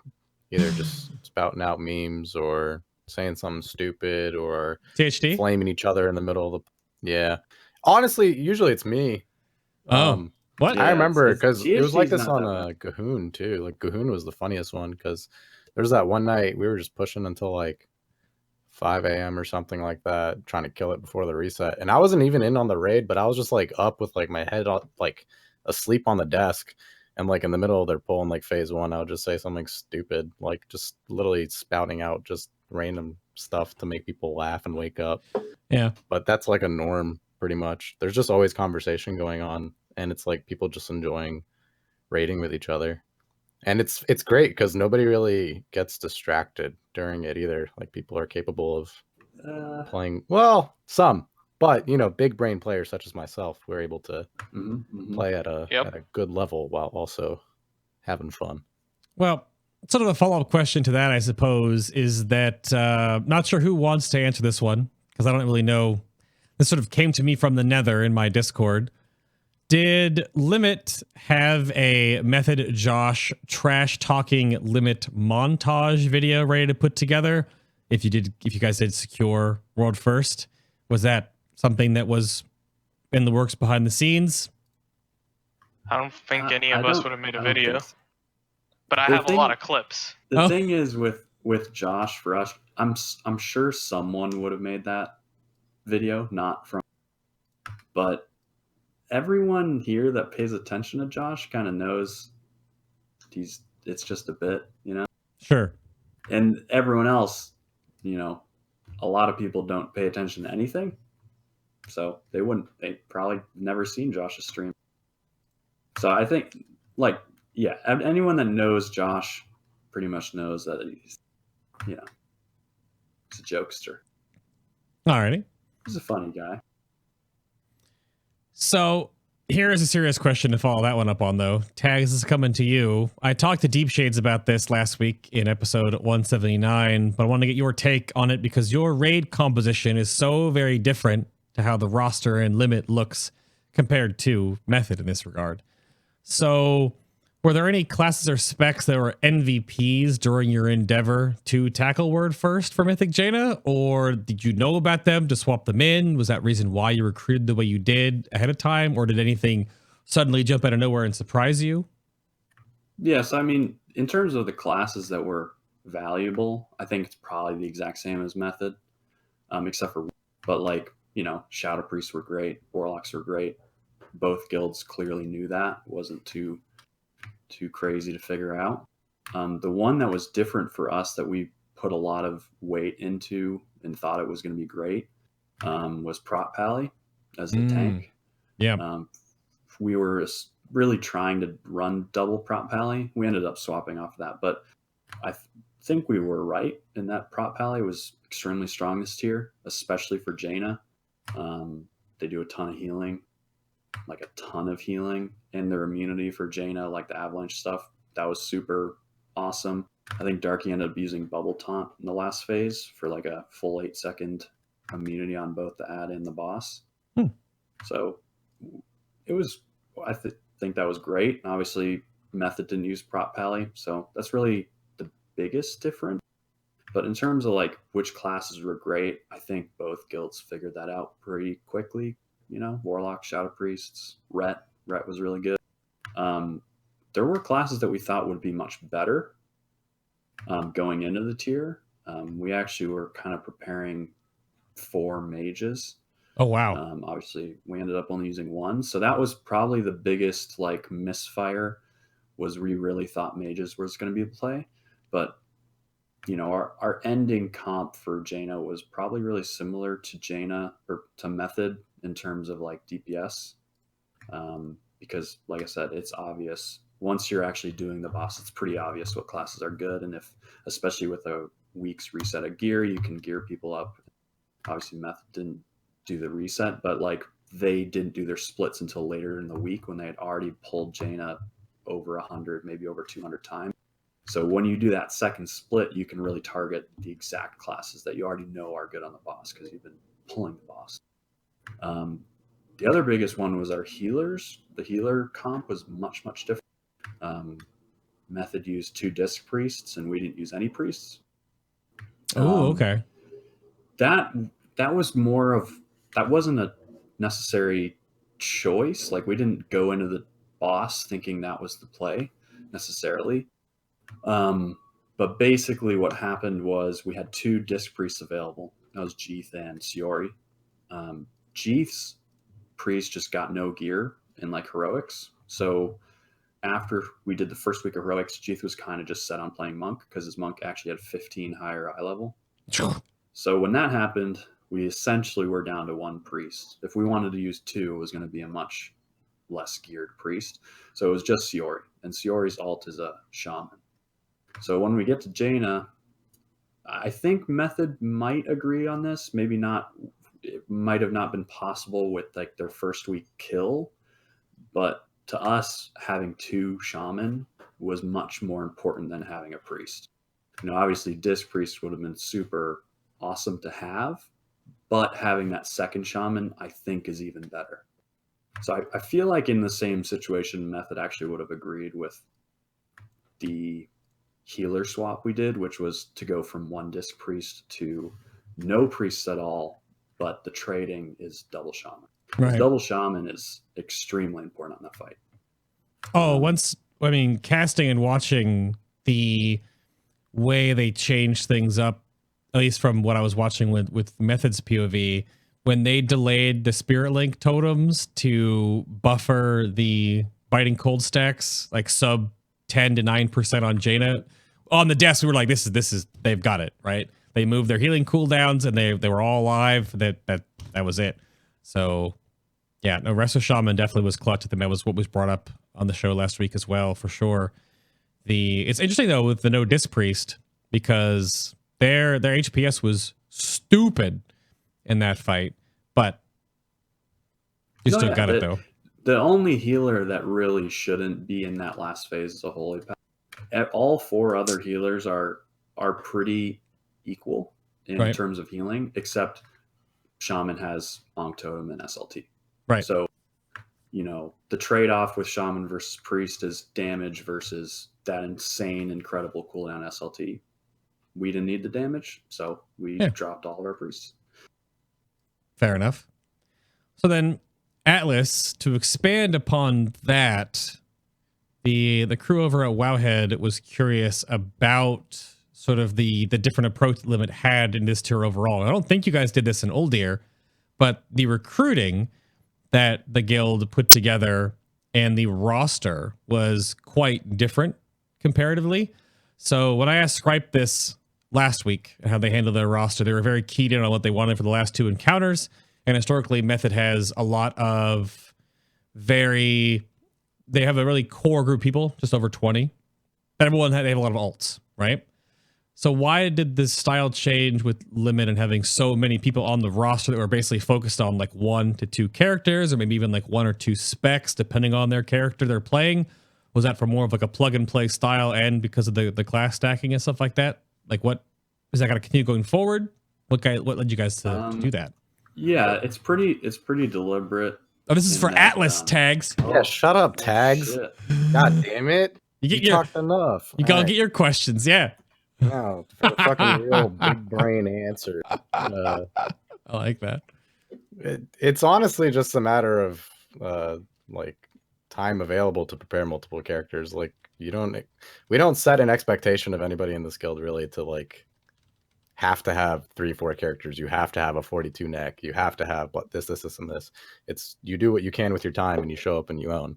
either just spouting out memes or saying something stupid or THD? flaming each other in the middle of the. Yeah, honestly, usually it's me. Oh, what? I Yeah, remember it's because it was like THC's this not on that bad. Gahoon too. Like Gahoon was the funniest one because there's that one night we were just pushing until like 5 a.m. or something like that, trying to kill it before the reset. And I wasn't even in on the raid, but I was just like up with like my head like asleep on the desk. And like in the middle of their pull in like phase 1, I would just say something stupid, like just literally spouting out just random stuff to make people laugh and wake up. Yeah. But that's like a norm pretty much. There's just always conversation going on, and it's like people just enjoying raiding with each other. And it's great because nobody really gets distracted during it either. Like people are capable of playing well, some, but you know, big brain players such as myself, we're able to play at a good level while also having fun. Well, sort of a follow-up question to that, I suppose, is that not sure who wants to answer this one because I don't really know. This sort of came to me from the nether in my Discord. Did Limit have a Method Josh trash talking Limit montage video ready to put together? If you guys did secure world first, was that something that was in the works behind the scenes? I don't think any of us would have made a video, So. but I have a lot of clips. The thing is with Josh, for us, I'm sure someone would have made that video, not from, but everyone here that pays attention to Josh kind of knows it's just a bit, you know? Sure. And everyone else, you know, a lot of people don't pay attention to anything. So they probably never seen Josh's stream. So I think, like, yeah, anyone that knows Josh pretty much knows that he's, you know, he's a jokester. Alrighty. He's a funny guy. So here is a serious question to follow that one up on, though. Tagzz, is coming to you. I talked to Deep Shades about this last week in episode 179, but I want to get your take on it because your raid composition is so very different to how the roster and Limit looks compared to Method in this regard. So were there any classes or specs that were MVPs during your endeavor to tackle Word First for Mythic Jaina? Or did you know about them to swap them in? Was that reason why you recruited the way you did ahead of time? Or did anything suddenly jump out of nowhere and surprise you? Yes, I mean, in terms of the classes that were valuable, I think it's probably the exact same as Method, except for, but like, you know, Shadow Priests were great, Warlocks were great. Both guilds clearly knew that. It wasn't too crazy to figure out. The one that was different for us that we put a lot of weight into and thought it was going to be great was Prot Pally as the tank. Yeah. We were really trying to run double Prot Pally. We ended up swapping off of that, but I think we were right in that Prot Pally was extremely strong this tier, especially for Jaina. They do a ton of healing. Like a ton of healing, and their immunity for Jaina, like the avalanche stuff, that was super awesome. I think Darky ended up using Bubble Taunt in the last phase for like a full 8-second immunity on both the ad and the boss. So it was, I think that was great. Obviously, Method didn't use Prot Pally, so that's really the biggest difference. But in terms of like which classes were great, I think both guilds figured that out pretty quickly. You know, Warlock, Shadow Priests, Ret was really good. There were classes that we thought would be much better going into the tier. We actually were kind of preparing 4 mages. Oh, wow. Obviously, we ended up only using 1. So that was probably the biggest like misfire, was we really thought mages was going to be the play. But, you know, our ending comp for Jaina was probably really similar to Jaina or to Method in terms of like DPS, because like I said, it's obvious once you're actually doing the boss, it's pretty obvious what classes are good. And if, especially with a week's reset of gear, you can gear people up. Obviously Method didn't do the reset, but like they didn't do their splits until later in the week when they had already pulled Jaina over 100, maybe over 200 times. So when you do that second split, you can really target the exact classes that you already know are good on the boss because you've been pulling the boss. The other biggest one was our healers. The healer comp was much different. Method used 2 disc priests, and we didn't use any priests. Oh, okay. That was more of, that wasn't a necessary choice. Like we didn't go into the boss thinking that was the play necessarily. But basically what happened was we had 2 disc priests available. That was Jeeth and Siori. Jeeth's priest just got no gear in like heroics. So after we did the first week of heroics, Jeeth was kind of just set on playing monk because his monk actually had 15 higher eye level. So when that happened, we essentially were down to 1 priest. If we wanted to use 2, it was going to be a much less geared priest. So it was just Siori, and Siori's alt is a shaman. So when we get to Jaina, I think Method might agree on this. Maybe not. It might have not been possible with like their first week kill, but to us, having 2 shaman was much more important than having a priest. You know, obviously, disc priest would have been super awesome to have, but having that second shaman, I think, is even better. So I feel like in the same situation, Method actually would have agreed with the healer swap we did, which was to go from 1 disc priest to no priests at all, but the trading is double shaman. Right. Double shaman is extremely important on the fight. Oh, casting and watching the way they changed things up, at least from what I was watching with Method's POV, when they delayed the Spirit Link totems to buffer the biting cold stacks, like sub 10 to 9% on Jaina. On the desk, we were like, this is they've got it, right? They moved their healing cooldowns and they were all alive. That was it. So yeah, no, Resto Shaman definitely was clutch. I think that was what was brought up on the show last week as well, for sure. It's interesting though with the no disc priest, because their HPS was stupid in that fight, but you still got it though. The only healer that really shouldn't be in that last phase is a holy path. All 4 other healers are pretty equal in terms of healing, except Shaman has Ankh Totem and SLT. Right. So, you know, the trade-off with Shaman versus Priest is damage versus that insane, incredible cooldown SLT. We didn't need the damage, so we dropped all of our Priests. Fair enough. So then, Atlas, to expand upon that, the crew over at Wowhead was curious about sort of the different approach that Limit had in this tier overall. I don't think you guys did this in Uldir, but the recruiting that the guild put together and the roster was quite different comparatively. So when I asked Scripe this last week, how they handled their roster, they were very keyed in on what they wanted for the last 2 encounters. And historically, Method has a lot of they have a really core group of people, just over 20. They have a lot of alts, right? So why did this style change with Limit and having so many people on the roster that were basically focused on like 1 to 2 characters, or maybe even like 1 or 2 specs, depending on their character they're playing? Was that for more of like a plug and play style, and because of the class stacking and stuff like that? Like, what is that going to continue going forward? What led you guys to do that? Yeah, it's pretty deliberate. Oh, this is for Atlas, Tagzz. Yeah, shut up, Tagzz. God damn it. You talked enough. You gotta get your questions, yeah. No, for the fucking real big brain answer. I like that. It's honestly just a matter of like time available to prepare multiple characters. Like we don't set an expectation of anybody in this guild really to like have to have 3-4 characters. You have to have a 42 neck. You have to have this, and this. It's you do what you can with your time and you show up and you own.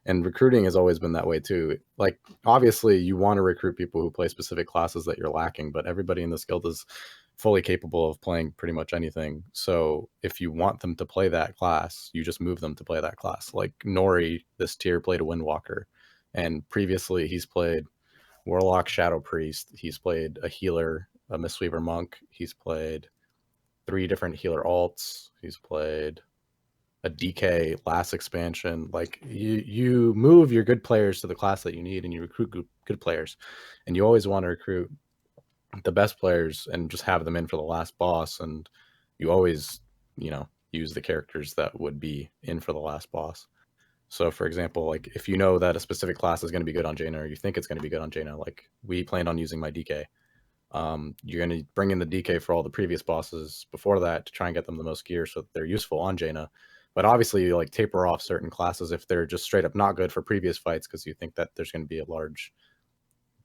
And recruiting has always been that way too. Like, obviously you want to recruit people who play specific classes that you're lacking, but everybody in this guild is fully capable of playing pretty much anything. So if you want them to play that class, you just move them to play that class. Like Nori, this tier, played a Windwalker, and previously he's played Warlock, Shadow Priest. He's played a healer, a Mistweaver Monk. He's played 3 different healer alts. He's played a DK last expansion. Like you move your good players to the class that you need, and you recruit good players, and you always want to recruit the best players and just have them in for the last boss. And you always, use the characters that would be in for the last boss. So for example, like if you know that a specific class is going to be good on Jaina, or you think it's going to be good on Jaina, like we planned on using my DK. You're going to bring in the DK for all the previous bosses before that to try and get them the most gear so that they're useful on Jaina. But obviously, you like taper off certain classes if they're just straight up not good for previous fights because you think that there's going to be a large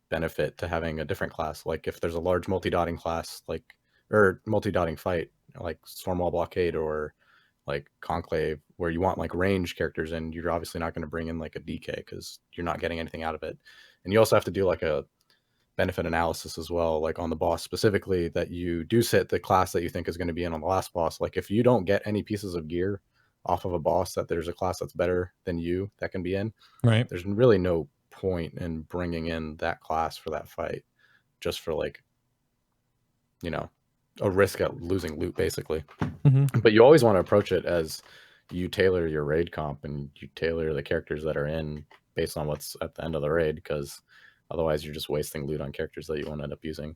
benefit to having a different class. Like if there's a large multi-dotting class, or multi-dotting fight, like Stormwall Blockade or like Conclave, where you want like range characters in, you're obviously not going to bring in like a DK because you're not getting anything out of it. And you also have to do like a benefit analysis as well, like on the boss specifically, that you do set the class that you think is going to be in on the last boss. Like if you don't get any pieces of gear off of a boss that there's a class that's better than you that can be in, Right. there's really no point in bringing in that class for that fight just for like, you know, a risk at losing loot basically. But you always want to approach it as you tailor your raid comp and you tailor the characters that are in based on what's at the end of the raid, because otherwise you're just wasting loot on characters that you won't end up using.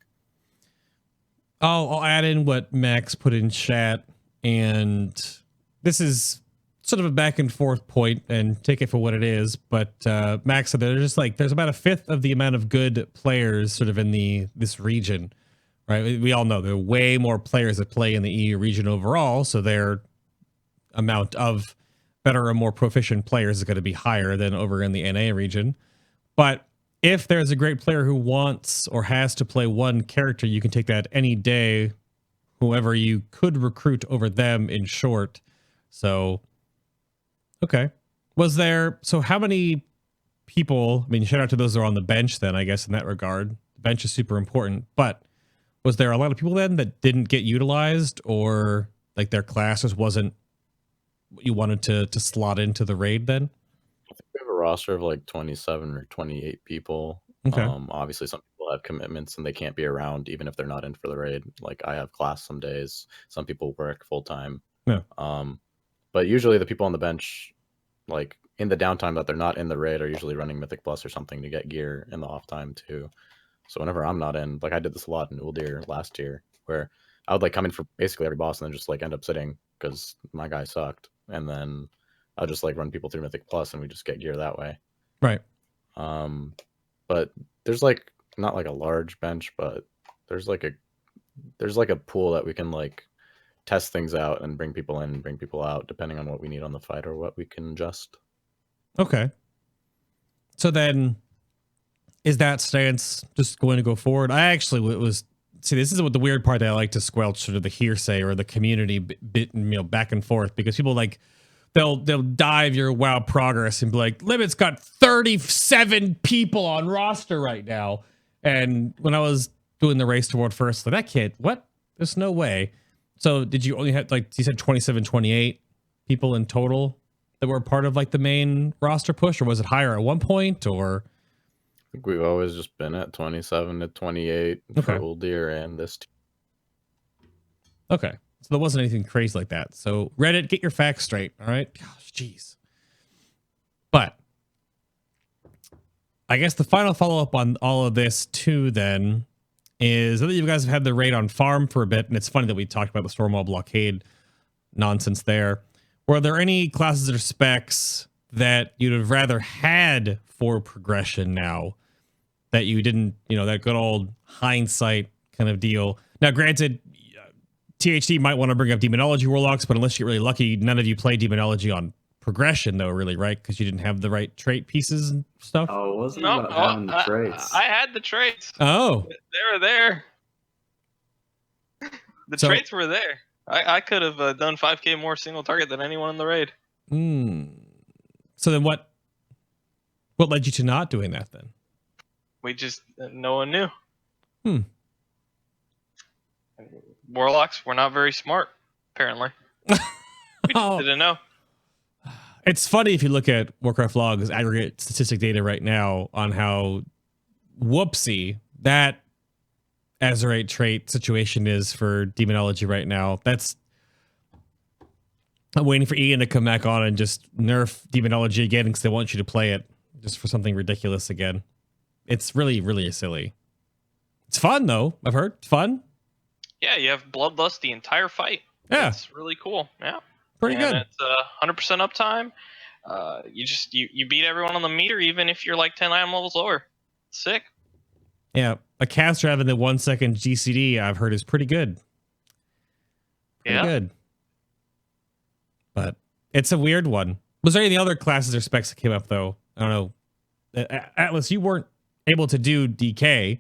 I'll add in what Max put in chat, and this is sort of a back and forth point, and take it for what it is. But Max said there's just like there's about a fifth of the amount of good players sort of in this region, right? We all know there are way more players that play in the EU region overall, so their amount of better or more proficient players is going to be higher than over in the NA region. But if there's a great player who wants or has to play one character, you can take that any day, whoever you could recruit over them, in short. So, okay. So how many people, I mean, shout out to those that are on the bench then, I guess, in that regard. The bench is super important. But was there a lot of people then that didn't get utilized, or like their class just wasn't what you wanted to slot into the raid then? We have a roster of like 27 or 28 people. Okay. Obviously some people have commitments and they can't be around even if they're not in for the raid. Like I have class some days, some people work full time. Yeah. But usually the people on the bench, like in the downtime that they're not in the raid, are usually running Mythic Plus or something to get gear in the off time too. So whenever I'm not in, like I did this a lot in Uldir last year, where I would like come in for basically every boss and then just like end up sitting because my guy sucked, and then I'll just like run people through Mythic Plus and we just get gear that way. Right. But there's like not like a large bench, but there's like a pool that we can like test things out and bring people in and bring people out depending on what we need on the fight or what we can adjust. Okay. So then is that stance just going to go forward? I actually this is what the weird part that I like to squelch, sort of the hearsay or the community bit, back and forth, because people like they'll dive your WoW progress and be like, Limit's got 37 people on roster right now. And when I was doing the race toward first, like, that kid, what? There's no way. So did you only have, like you said, 27, 28 people in total that were part of like the main roster push, or was it higher at one point, or? I think we've always just been at 27 to 28 for Uldir and this team. Okay. So there wasn't anything crazy like that. So Reddit, get your facts straight. All right. Gosh, jeez. But I guess the final follow-up on all of this too then is that you guys have had the raid on farm for a bit, and it's funny that we talked about the Stormwall Blockade nonsense there. Were there any classes or specs that you'd have rather had for progression now that you didn't, that good old hindsight kind of deal? Now, granted, THD might want to bring up Demonology Warlocks, but unless you get really lucky, none of you play Demonology on progression, though, really, right? Because you didn't have the right trait pieces and stuff. Oh, it wasn't about having the traits. I had the traits. Oh. They were there. The traits were there. I could have done 5k more single target than anyone in the raid. So then what led you to not doing that then? We just, no one knew. Warlocks were not very smart, apparently. We just didn't know. It's funny if you look at Warcraft Log's aggregate statistic data right now on how whoopsie that Azerite trait situation is for Demonology right now. I'm waiting for Ian to come back on and just nerf Demonology again because they want you to play it just for something ridiculous again. It's really, really silly. It's fun, though. I've heard. It's fun. Yeah, you have Bloodlust the entire fight. Yeah. It's really cool. Yeah. Pretty good. It's 100% uptime. You beat everyone on the meter, even if you're like 10 item levels lower. Sick. Yeah, a caster having the 1 second GCD I've heard is pretty good. Pretty good. But it's a weird one. Was there any other classes or specs that came up though? I don't know. Atlas, you weren't able to do DK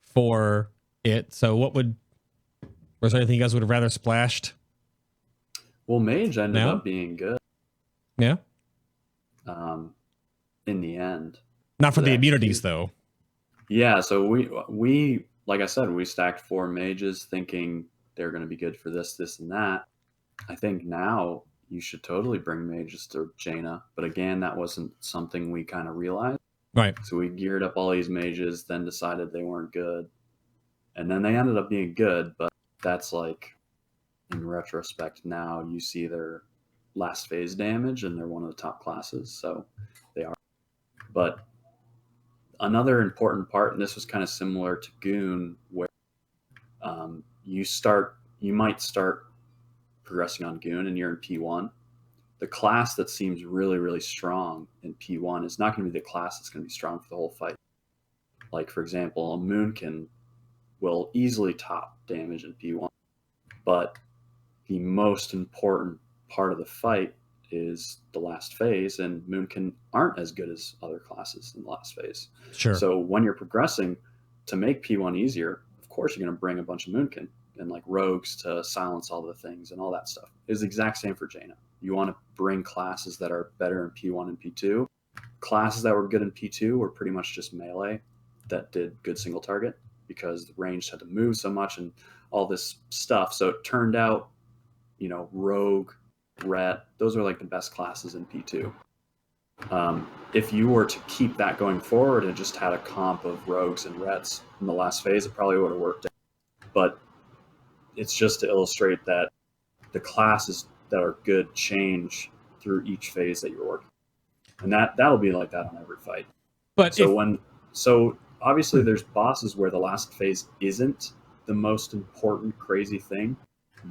for it, so was there anything you guys would have rather splashed? Well, Mage ended up being good. Yeah. In the end. Not for the immunities though. Yeah, so we like I said, we stacked 4 mages thinking they're going to be good for this, and that. I think now you should totally bring mages to Jaina, but again, that wasn't something we kind of realized. Right. So we geared up all these mages, then decided they weren't good, and then they ended up being good. But that's like, in retrospect, now you see their last phase damage, and they're one of the top classes, so they are. But another important part, and this was kind of similar to Goon, where you might start progressing on Goon and you're in P1. The class that seems really, really strong in P1 is not going to be the class that's going to be strong for the whole fight. Like, for example, a Moonkin will easily top damage in P1, but the most important part of the fight is the last phase, and Moonkin aren't as good as other classes in the last phase. Sure. So when you're progressing to make P1 easier, of course you're going to bring a bunch of Moonkin and like rogues to silence all the things and all that stuff. It's the exact same for Jaina. You want to bring classes that are better in P1 and P2. Classes that were good in P2 were pretty much just melee that did good single target because the range had to move so much and all this stuff. So it turned out, rogue, ret, those are like the best classes in P2. If you were to keep that going forward and just had a comp of rogues and rets in the last phase, it probably would have worked out. But it's just to illustrate that the classes that are good change through each phase that you're working. And that'll be like that on every fight. But so obviously there's bosses where the last phase isn't the most important crazy thing.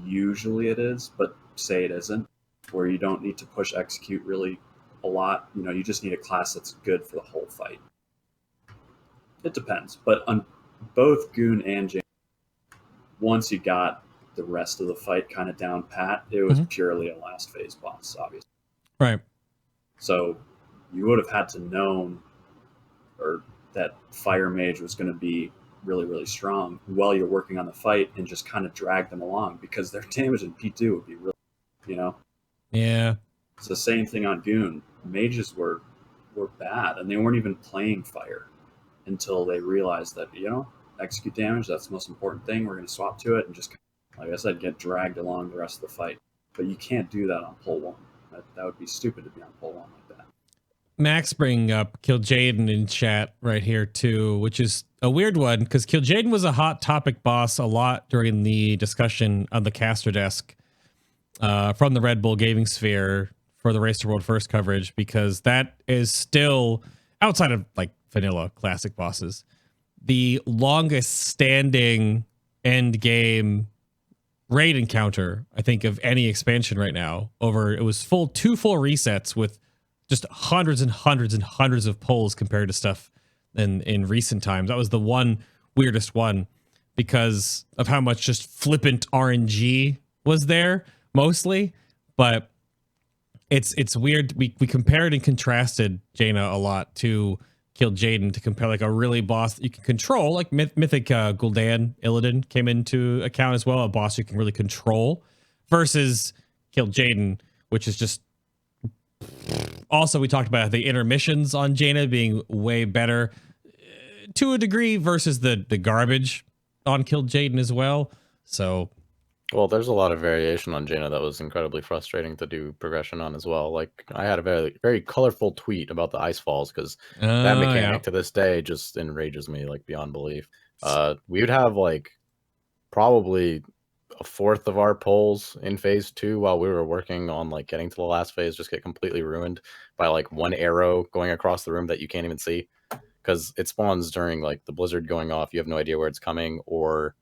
Usually it is, but say it isn't, where you don't need to push execute really a lot. You just need a class that's good for the whole fight. It depends. But on both Goon and Jaina, once you got the rest of the fight kind of down pat, it was purely a last phase boss, obviously. Right. So you would have had to know or that Fire Mage was going to be really, really strong while you're working on the fight and just kind of drag them along because their damage in P2 would be really, Yeah. It's the same thing on Goon. Mages were bad, and they weren't even playing fire until they realized that, execute damage, that's the most important thing. We're going to swap to it and just, like I said, get dragged along the rest of the fight. But you can't do that on pull 1. That would be stupid to be on pull 1 like that. Max bringing up Kil'jaeden in chat right here too, which is a weird one because Kil'jaeden was a hot topic boss a lot during the discussion on the caster desk from the Red Bull Gaming Sphere for the Race to World First coverage, because that is still, outside of like vanilla classic bosses, the longest standing end game raid encounter, I think, of any expansion right now. It was two full resets with just hundreds and hundreds and hundreds of pulls compared to stuff in recent times. That was the one weirdest one because of how much just flippant RNG was there mostly. But it's weird. We compared and contrasted Jaina a lot to Kil'jaeden to compare like a really boss that you can control, like Mythic Gul'dan Illidan came into account as well, a boss you can really control, versus Kil'jaeden, which is just. Also, we talked about the intermissions on Jaina being way better to a degree versus the garbage on Kil'jaeden as well. So, well, there's a lot of variation on Jaina that was incredibly frustrating to do progression on as well. Like, I had a very, very colorful tweet about the ice falls because that mechanic to this day just enrages me like beyond belief. We would have like probably a fourth of our pulls in phase 2 while we were working on like getting to the last phase just get completely ruined by like one arrow going across the room that you can't even see because it spawns during like the blizzard going off. You have no idea where it's coming, or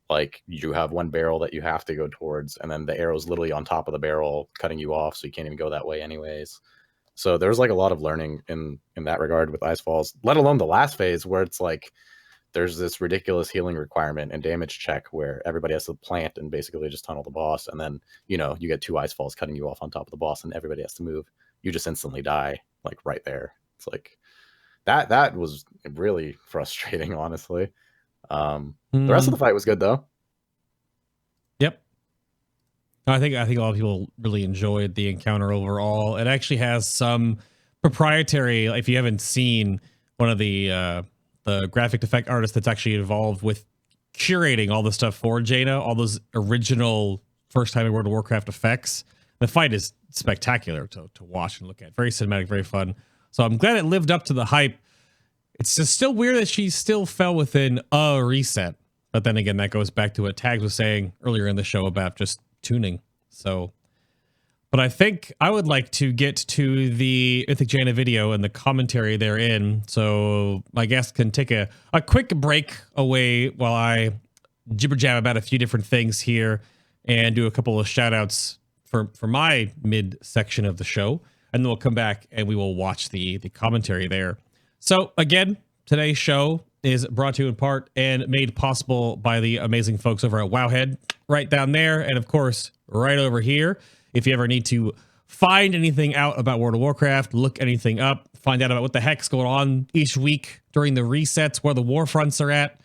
like you have one barrel that you have to go towards and then the arrow's literally on top of the barrel cutting you off, so you can't even go that way anyways. So there's like a lot of learning in that regard with ice falls, let alone the last phase where it's like there's this ridiculous healing requirement and damage check where everybody has to plant and basically just tunnel the boss, and then you get 2 ice falls cutting you off on top of the boss, and everybody has to move. You just instantly die, like right there. It's like that was really frustrating, honestly. The rest of the fight was good though. Yep. I think a lot of people really enjoyed the encounter overall. It actually has some proprietary, if you haven't seen one of the graphic effect artists that's actually involved with curating all the stuff for Jaina, all those original first time in World of Warcraft effects. The fight is spectacular to watch and look at. Very cinematic, very fun. So I'm glad it lived up to the hype. It's just still weird that she still fell within a reset. But then again, that goes back to what Tagzz was saying earlier in the show about just tuning. So, but I think I would like to get to the Mythic Jaina video and the commentary therein. So my guest can take a quick break away while I jibber jab about a few different things here and do a couple of shout outs for my mid section of the show. And then we'll come back and we will watch the commentary there. So again, today's show is brought to you in part and made possible by the amazing folks over at Wowhead, right down there. And of course, right over here. If you ever need to find anything out about World of Warcraft, look anything up, find out about what the heck's going on each week during the resets, where the war fronts are at,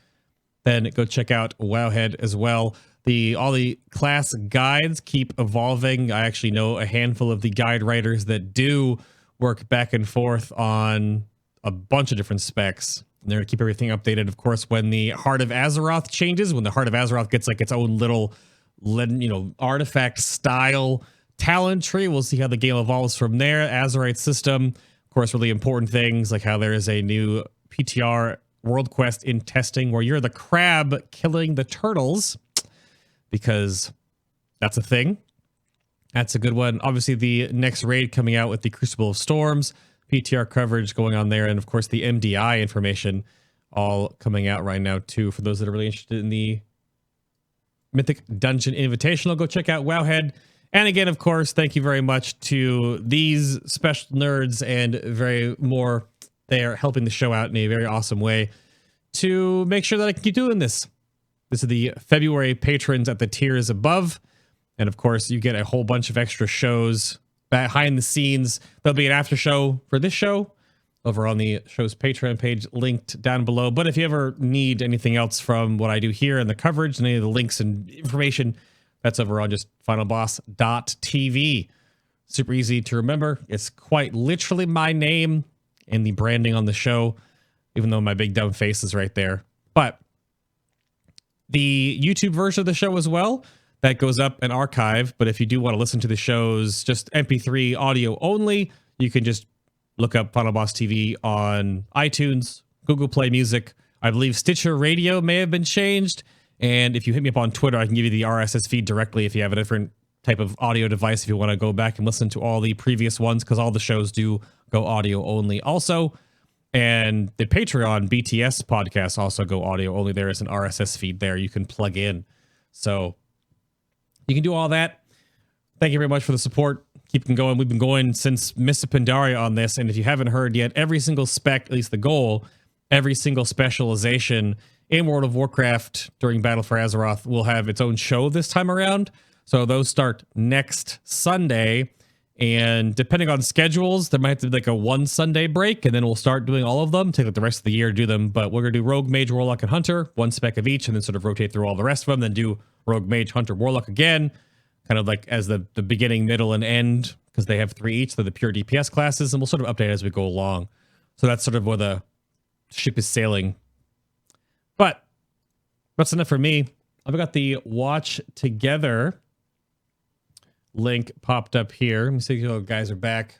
then go check out Wowhead as well. All the class guides keep evolving. I actually know a handful of the guide writers that do work back and forth on a bunch of different specs. And they're to keep everything updated. Of course, when the Heart of Azeroth changes, when the Heart of Azeroth gets like its own little, artifact style talent tree, we'll see how the game evolves from there. Azerite system, of course, really important things like how there is a new PTR world quest in testing where you're the crab killing the turtles, because that's a thing. That's a good one. Obviously, the next raid coming out with the Crucible of Storms, PTR coverage going on there, and of course the MDI information all coming out right now too. For those that are really interested in the Mythic Dungeon Invitational, go check out Wowhead. And again, of course, thank you very much to these special nerds and very more. They are helping the show out in a very awesome way to make sure that I can keep doing this. This is the February patrons at the tiers above. And of course, you get a whole bunch of extra shows behind the scenes. There'll be an after show for this show over on the show's Patreon page linked down below. But if you ever need anything else from what I do here and the coverage and any of the links and information, that's over on just FinalBoss.tv. Super easy to remember. It's quite literally my name and the branding on the show, even though my big dumb face is right there. But the YouTube version of the show as well, that goes up an archive. But if you do want to listen to the shows just MP3 audio only, you can just look up Final Boss TV on iTunes, Google Play Music. I believe Stitcher Radio may have been changed. And if you hit me up on Twitter, I can give you the RSS feed directly if you have a different type of audio device, if you want to go back and listen to all the previous ones, because all the shows do go audio only also. And the Patreon BTS podcasts also go audio only. There is an RSS feed there you can plug in. So you can do all that. Thank you very much for the support. Keep them going. We've been going since Mr. Pandaria on this. And if you haven't heard yet, every single spec, at least the goal, every single specialization in World of Warcraft during Battle for Azeroth will have its own show this time around. So those start next Sunday. And depending on schedules, there might have to be like a one Sunday break, and then we'll start doing all of them. Take like the rest of the year to do them. But we're going to do Rogue, Mage, Warlock, and Hunter, one spec of each, and then sort of rotate through all the rest of them. Then do Rogue, Mage, Hunter, Warlock again, kind of like as the beginning, middle, and end, because they have 3 each. They're the pure DPS classes, and we'll sort of update as we go along. So that's sort of where the ship is sailing. But that's enough for me. I've got the Watch Together link popped up here. Let me see if you guys are back.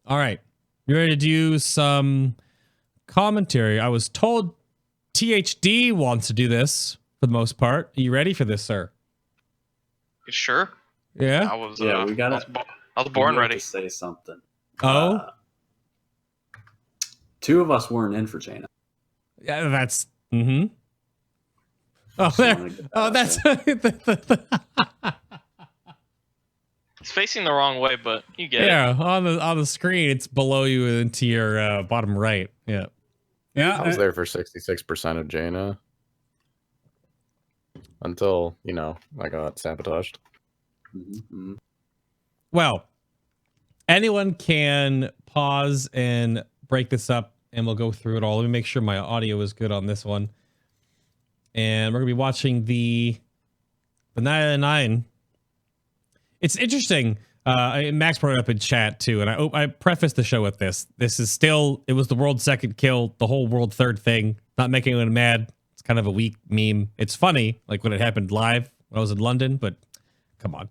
All right. You ready to do some commentary? I was told THD wants to do this for the most part. Are you ready for this, sir? Sure. Yeah? I was, we got it. I was born ready. To say something. Oh? 2 of us weren't in for Jaina. Yeah, that's... Mm-hmm. Oh, there. Oh, that's... It's facing the wrong way, but you get it. Yeah, on the screen, it's below you into your bottom right. Yeah. Yeah, I was there for 66% of Jaina until, I got sabotaged. Mm-hmm. well, anyone can pause and break this up, and we'll go through it all. Let me make sure my audio is good on this one. And we're gonna be watching the 999. It's interesting. Max brought it up in chat too, and I prefaced the show with this. This is still, it was the world's second kill, the whole world third thing. Not making anyone mad. It's kind of a weak meme. It's funny, like when it happened live when I was in London, but come on.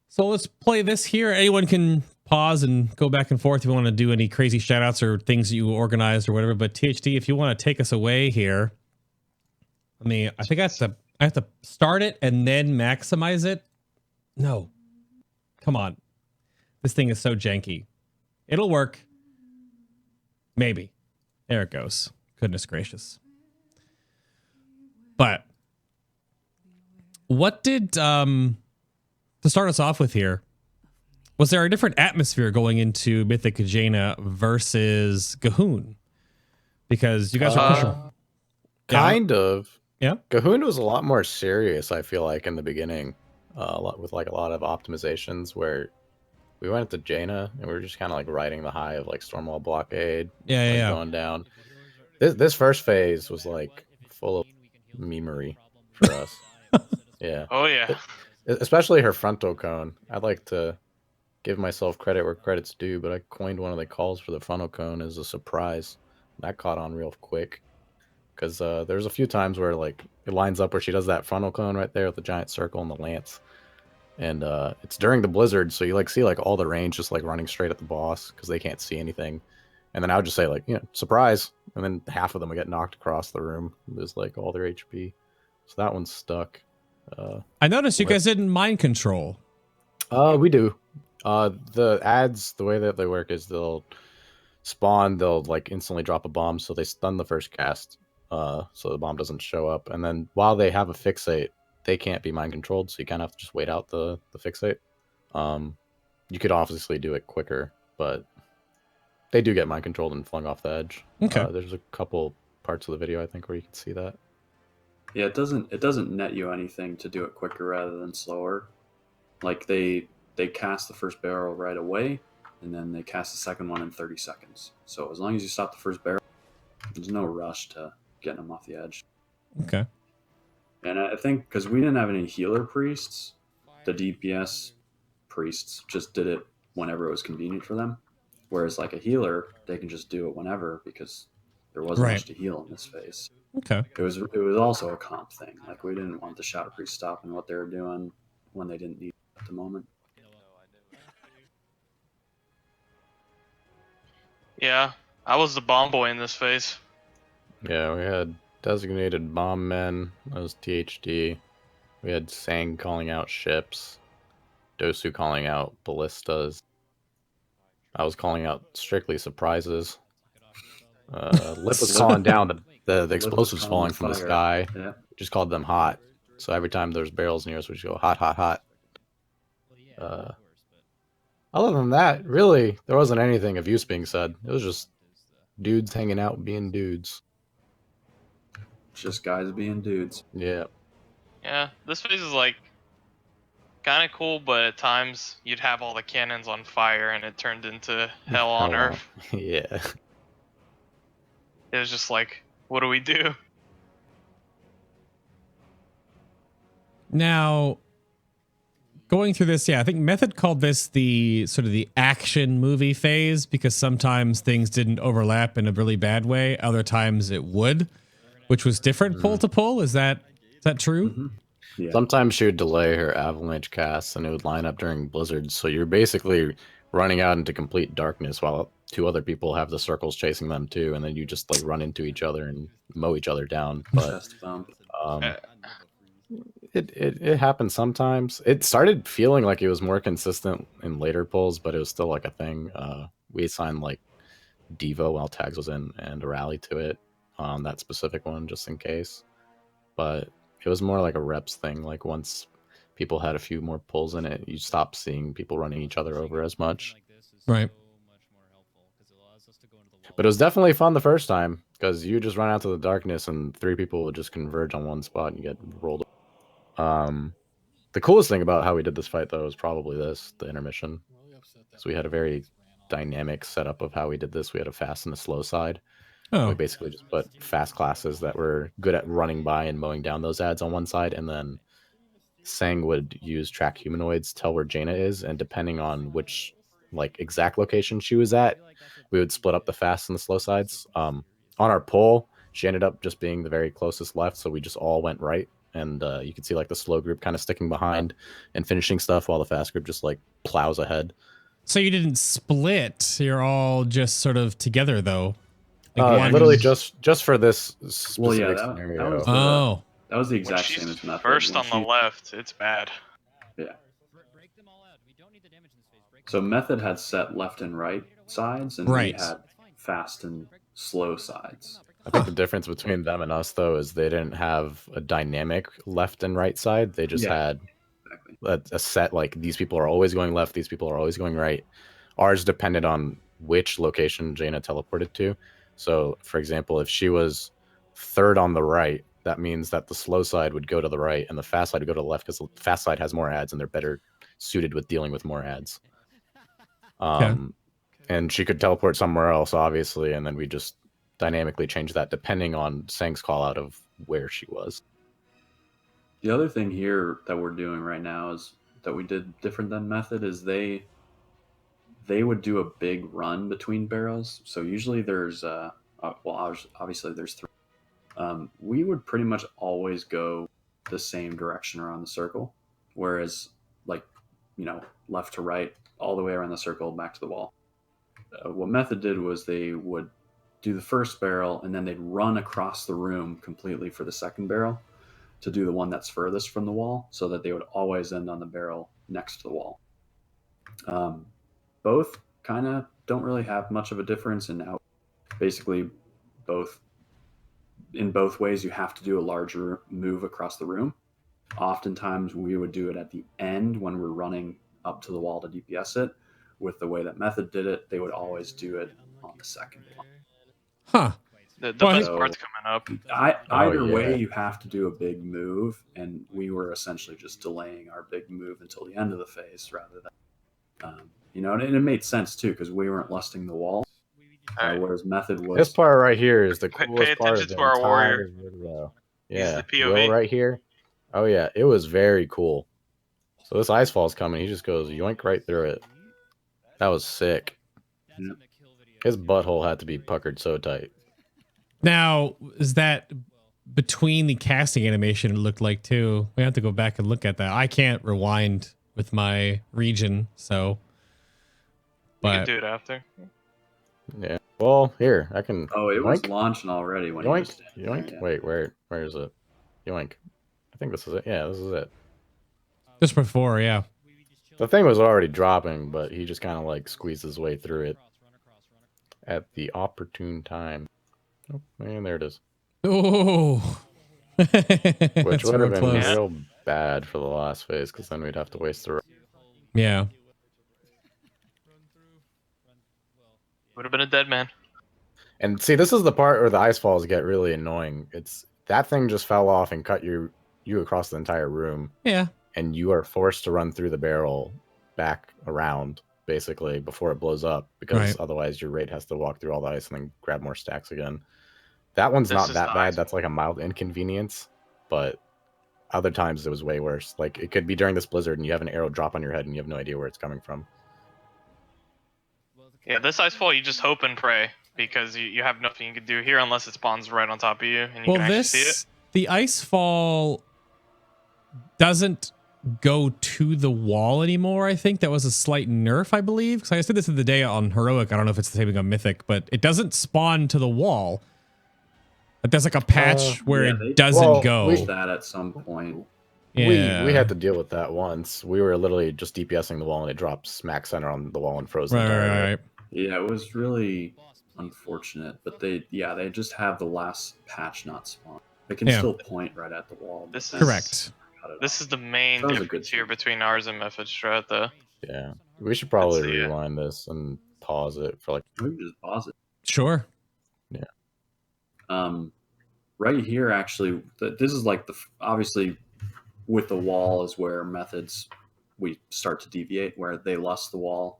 So let's play this here. Anyone can pause and go back and forth if you want to do any crazy shout outs or things that you organized or whatever. But THD, if you want to take us away here, I think I have to start it and then maximize it. No. Come on. This thing is so janky. It'll work. Maybe. There it goes. Goodness gracious. But what did to start us off with here, was there a different atmosphere going into Mythic Jaina versus Gahoon? Because you guys are pushing. Kind of. Yeah. Gahoon was a lot more serious, I feel like, in the beginning. A lot of optimizations where we went to Jaina and we were just kind of like riding the high of like Stormwall Blockade. Going down. This first phase was like full of memery for us. Yeah. Oh yeah. Especially her frontal cone. I'd like to give myself credit where credit's due, but I coined one of the calls for the frontal cone as a surprise. That caught on real quick. Because there's a few times where like it lines up where she does that frontal cone right there with the giant circle and the lance, and it's during the blizzard, so you like see like all the range just like running straight at the boss because they can't see anything, and then I would just say like surprise, and then half of them would get knocked across the room. There's like all their HP, so that one's stuck. I noticed you guys didn't mind control. We do. The ads, the way that they work is they'll spawn, they'll like instantly drop a bomb, so they stun the first cast. So the bomb doesn't show up, and then while they have a fixate, they can't be mind controlled, so you kind of have to just wait out the fixate. You could obviously do it quicker, but they do get mind controlled and flung off the edge. Okay. There's a couple parts of the video I think where you can see that. Yeah, it doesn't net you anything to do it quicker rather than slower. Like they cast the first barrel right away, and then they cast the second one in 30 seconds. So as long as you stop the first barrel, there's no rush to getting them off the edge. Okay. And I think because we didn't have any healer priests, the DPS priests just did it whenever it was convenient for them. Whereas like a healer, they can just do it whenever because there wasn't much to heal in this phase. Okay. It was also a comp thing. Like we didn't want the Shadow Priest stopping what they were doing when they didn't need it at the moment. Yeah, I was the bomb boy in this phase. Yeah, we had designated bomb men. That was THD. We had Sang calling out ships. Dosu calling out ballistas. I was calling out strictly surprises. Lip was calling down the explosives falling from the sky. Yeah. Just called them hot. So every time there's barrels near us, we just go hot, hot, hot. Other than that, really, there wasn't anything of use being said. It was just dudes hanging out being dudes. Just guys being dudes. Yeah. Yeah, this phase is like kind of cool, but at times you'd have all the cannons on fire and it turned into hell on earth. Yeah. It was just like, what do we do? Now, going through this, I think Method called this the sort of the action movie phase because sometimes things didn't overlap in a really bad way. Other times it would, which was different pull to pull. Is that true? Mm-hmm. Yeah. Sometimes she would delay her avalanche casts and it would line up during blizzards. So you're basically running out into complete darkness while two other people have the circles chasing them too. And then you just like run into each other and mow each other down. But Chest bump. it happened sometimes. It started feeling like it was more consistent in later pulls, but it was still like a thing. We assigned like Devo while Tagzz was in and a rally to it on that specific one just in case. But it was more like a reps thing. Like once people had a few more pulls in it, you stopped seeing people running each other over as much. Right. But it was definitely fun the first time because you just run out to the darkness and 3 people would just converge on one spot and you get rolled. The coolest thing about how we did this fight, though, is probably the intermission. So we had a very dynamic setup of how we did this. We had a fast and a slow side. Oh, We basically just put fast classes that were good at running by and mowing down those ads on one side, and then Sang would use track humanoids, tell where Jaina is, and depending on which like exact location she was at, we would split up the fast and the slow sides. On our poll, she ended up just being the very closest left, so we just all went right, and you can see like the slow group kind of sticking behind and finishing stuff, while the fast group just like plows ahead. so you didn't split. You're all just sort of together, though. Like one- Literally just for this specific that scenario. was Oh, That was the When exact she's same as Method. first When on the left, it's bad. Yeah. So Method had set left and right sides, and Right. we had fast and slow sides. I think the difference between them and us, though, is they didn't have a dynamic left and right side. They just had Exactly. a set, like, these people are always going left, these people are always going right. Ours depended on which location Jaina teleported to. So, for example, if she was third on the right, that means that the slow side would go to the right and the fast side would go to the left, because the fast side has more ads and they're better suited with dealing with more ads. And she could teleport somewhere else, obviously, and then we just dynamically change that depending on Sang's call out of where she was. The other thing here that we're doing right now is that we did different than Method is they would do a big run between barrels. So usually there's obviously there's 3. We would pretty much always go the same direction around the circle, whereas like left to right all the way around the circle back to the wall. What Method did was they would do the first barrel and then they'd run across the room completely for the second barrel to do the one that's furthest from the wall, so that they would always end on the barrel next to the wall. Both kind of don't really have much of a difference in how basically in both ways you have to do a larger move across the room. Oftentimes we would do it at the end when we're running up to the wall to DPS it. With the way that Method did it, they would always do it on the second one. huh. The Well, best part's coming up. Either yeah. way, you have to do a big move, and we were essentially just delaying our big move until the end of the phase rather than, and it made sense too because we weren't lusting the wall, Alright. whereas Method was. This part right here is the Pay coolest part of attention the to our entire warrior. video. He's Yeah, the POV. Will right here. Oh yeah, it was very cool. So this icefall's coming. He just goes yoink right through it. That was sick. Yeah. His butthole had to be puckered so tight. Now, is that between the casting animation it looked like too? We have to go back and look at that. I can't rewind with my region, so. We can But do it after. Yeah. Well, here I can. Oh, it was yoink, launching already when yoink, he was yoink. yeah. Wait, where is it? Yoink. I think this is it. Yeah, this is it. just before, yeah. The thing was already dropping, but he just kind of like squeezed his way through it at the opportune time. Oh, and there it is. Oh. Which would have been close. real bad for the last phase, because then we'd have to waste the. Yeah. Would have been a dead man. And see, this is the part where the ice falls get really annoying. It's that thing just fell off and cut you across the entire room, Yeah. and you are forced to run through the barrel back around basically before it blows up, because Right. otherwise your raid has to walk through all the ice and then grab more stacks again. That one's This not is that the bad. ice That's like a mild inconvenience, but other times it was way worse. Like it could be during this blizzard and you have an arrow drop on your head and you have no idea where it's coming from. Yeah, this icefall you just hope and pray because you have nothing you can do here unless it spawns right on top of you and you Well, can actually see it. the ice fall doesn't go to the wall anymore. I think that was a slight nerf, I believe. Because I said this the other day on Heroic. I don't know if it's the same thing on Mythic, but it doesn't spawn to the wall. But there's like a patch where yeah, they- it doesn't Well, go. Push that at some point. Yeah. We had to deal with that once. We were literally just DPSing the wall and it dropped smack center on the wall and froze the entire array. Right. Yeah, it was really unfortunate, but they just have the last patch not spawn. They can Yeah. still point right at the wall. but This then is- Correct. cut it This off. is the main That was a difference good here thing. between ours and Method Strat, though. Yeah. We should probably Let's see it. rewind this and pause it for like. We can just pause it. Sure. Right here, actually, this is like obviously with the wall is where methods we start to deviate, where they lust the wall,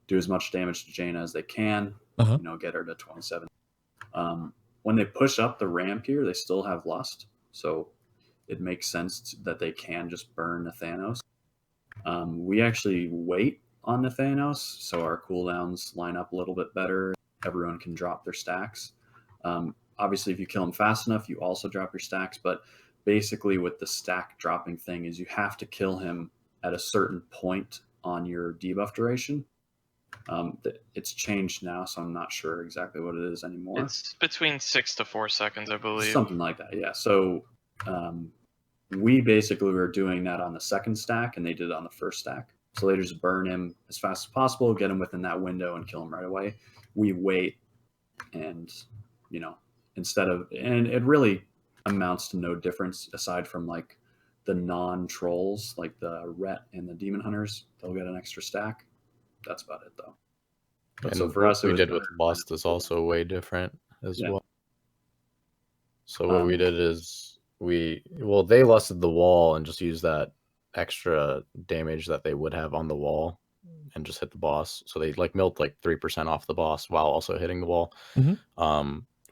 do as much damage to Jaina as they can, get her to 27. When they push up the ramp here, they still have lust, so it makes sense that they can just burn the Thanos. We actually wait on the Thanos, so our cooldowns line up a little bit better. Everyone can drop their stacks. Obviously, if you kill him fast enough, you also drop your stacks, but basically with the stack dropping thing is you have to kill him at a certain point on your debuff duration. It's changed now, so I'm not sure exactly what it is anymore. It's between 6 to 4 seconds, I believe. Something like that, yeah. So we basically were doing that on the second stack, and they did it on the first stack. So they just burn him as fast as possible, get him within that window, and kill him right away. We wait, and instead of, and it really amounts to no difference aside from like the non-trolls, like the Ret and the Demon Hunters. They'll get an extra stack. That's about it, though. And so for us, what we did with Bust is also way different as well. So what we did is they lusted the wall and just used that extra damage that they would have on the wall and just hit the boss. So they like milled like 3% off the boss while also hitting the wall.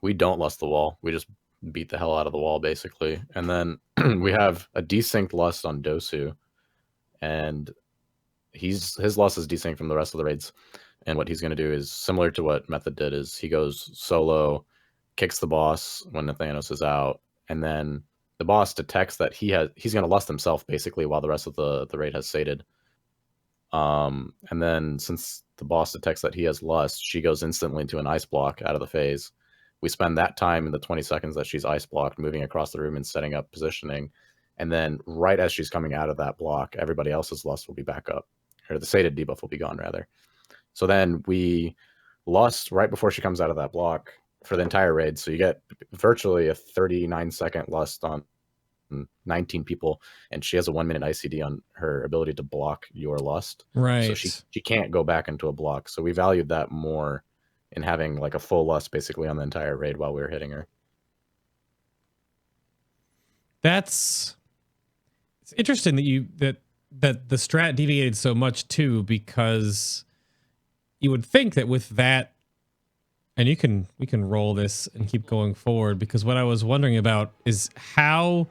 We don't lust the wall. We just beat the hell out of the wall, basically. And then we have a desynced lust on Dosu, and his lust is desynced from the rest of the raids. And what he's going to do is similar to what Method did, is he goes solo, kicks the boss when the Thanos is out, and then the boss detects that he's going to lust himself, basically, while the rest of the raid has sated. And then since the boss detects that he has lust, she goes instantly into an ice block out of the phase. We spend that time in the 20 seconds that she's ice blocked, moving across the room and setting up positioning. And then right as she's coming out of that block, everybody else's lust will be back up. Or the sated debuff will be gone, rather. So then we lust right before she comes out of that block for the entire raid. So you get virtually a 39-second lust on 19 people, and she has a 1-minute ICD on her ability to block your lust. Right. So she can't go back into a block. So we valued that more in having like a full lust basically on the entire raid while we were hitting her. It's interesting that that the strat deviated so much too, because you would think that with that, and we can roll this and keep going forward, because what I was wondering about is how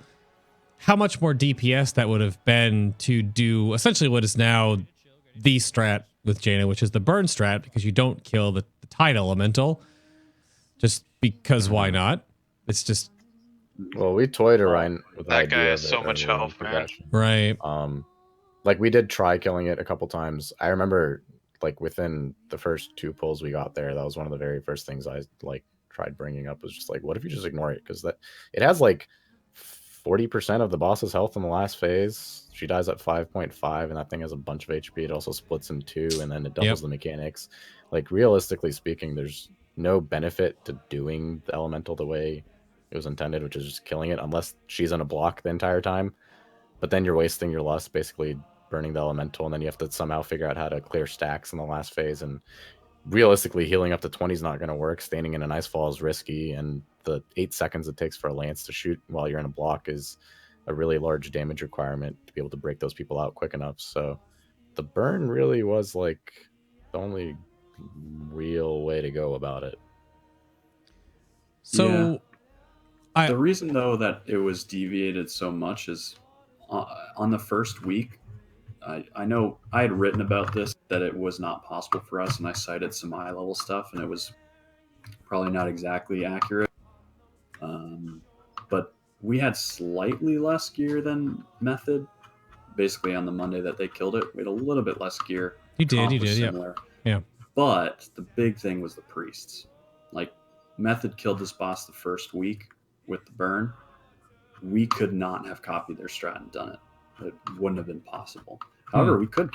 much more DPS that would have been to do essentially what is now the strat with Jaina, which is the burn strat, because you don't kill the Tide Elemental, just because why not? It's just, well, we toyed around with the that idea guy of has so it much early in health, man. progression. right. Like we did try killing it a couple times. I remember like within the first 2 pulls we got there, that was one of the very first things I like tried bringing up, was just like, what if you just ignore it? Because it has like 40% of the boss's health in the last phase. She dies at 5.5, and that thing has a bunch of HP. It also splits in 2, and then it doubles the mechanics. Like realistically speaking, there's no benefit to doing the elemental the way it was intended, which is just killing it, unless she's in a block the entire time. But then you're wasting your lust basically burning the elemental, and then you have to somehow figure out how to clear stacks in the last phase. And realistically, healing up to 20 is not going to work. Standing in an ice fall is risky, and the 8 seconds it takes for a lance to shoot while you're in a block is a really large damage requirement to be able to break those people out quick enough. So the burn really was like the only real way to go about it. So the reason though that it was deviated so much is on the first week, I know I had written about this, that it was not possible for us, and I cited some eye level stuff, and it was probably not exactly accurate. But we had slightly less gear than Method. Basically, on the Monday that they killed it, we had a little bit less gear. You did, yeah. But the big thing was the priests. Like, Method killed this boss the first week with the burn. We could not have copied their strat and done it. It wouldn't have been possible. However, we could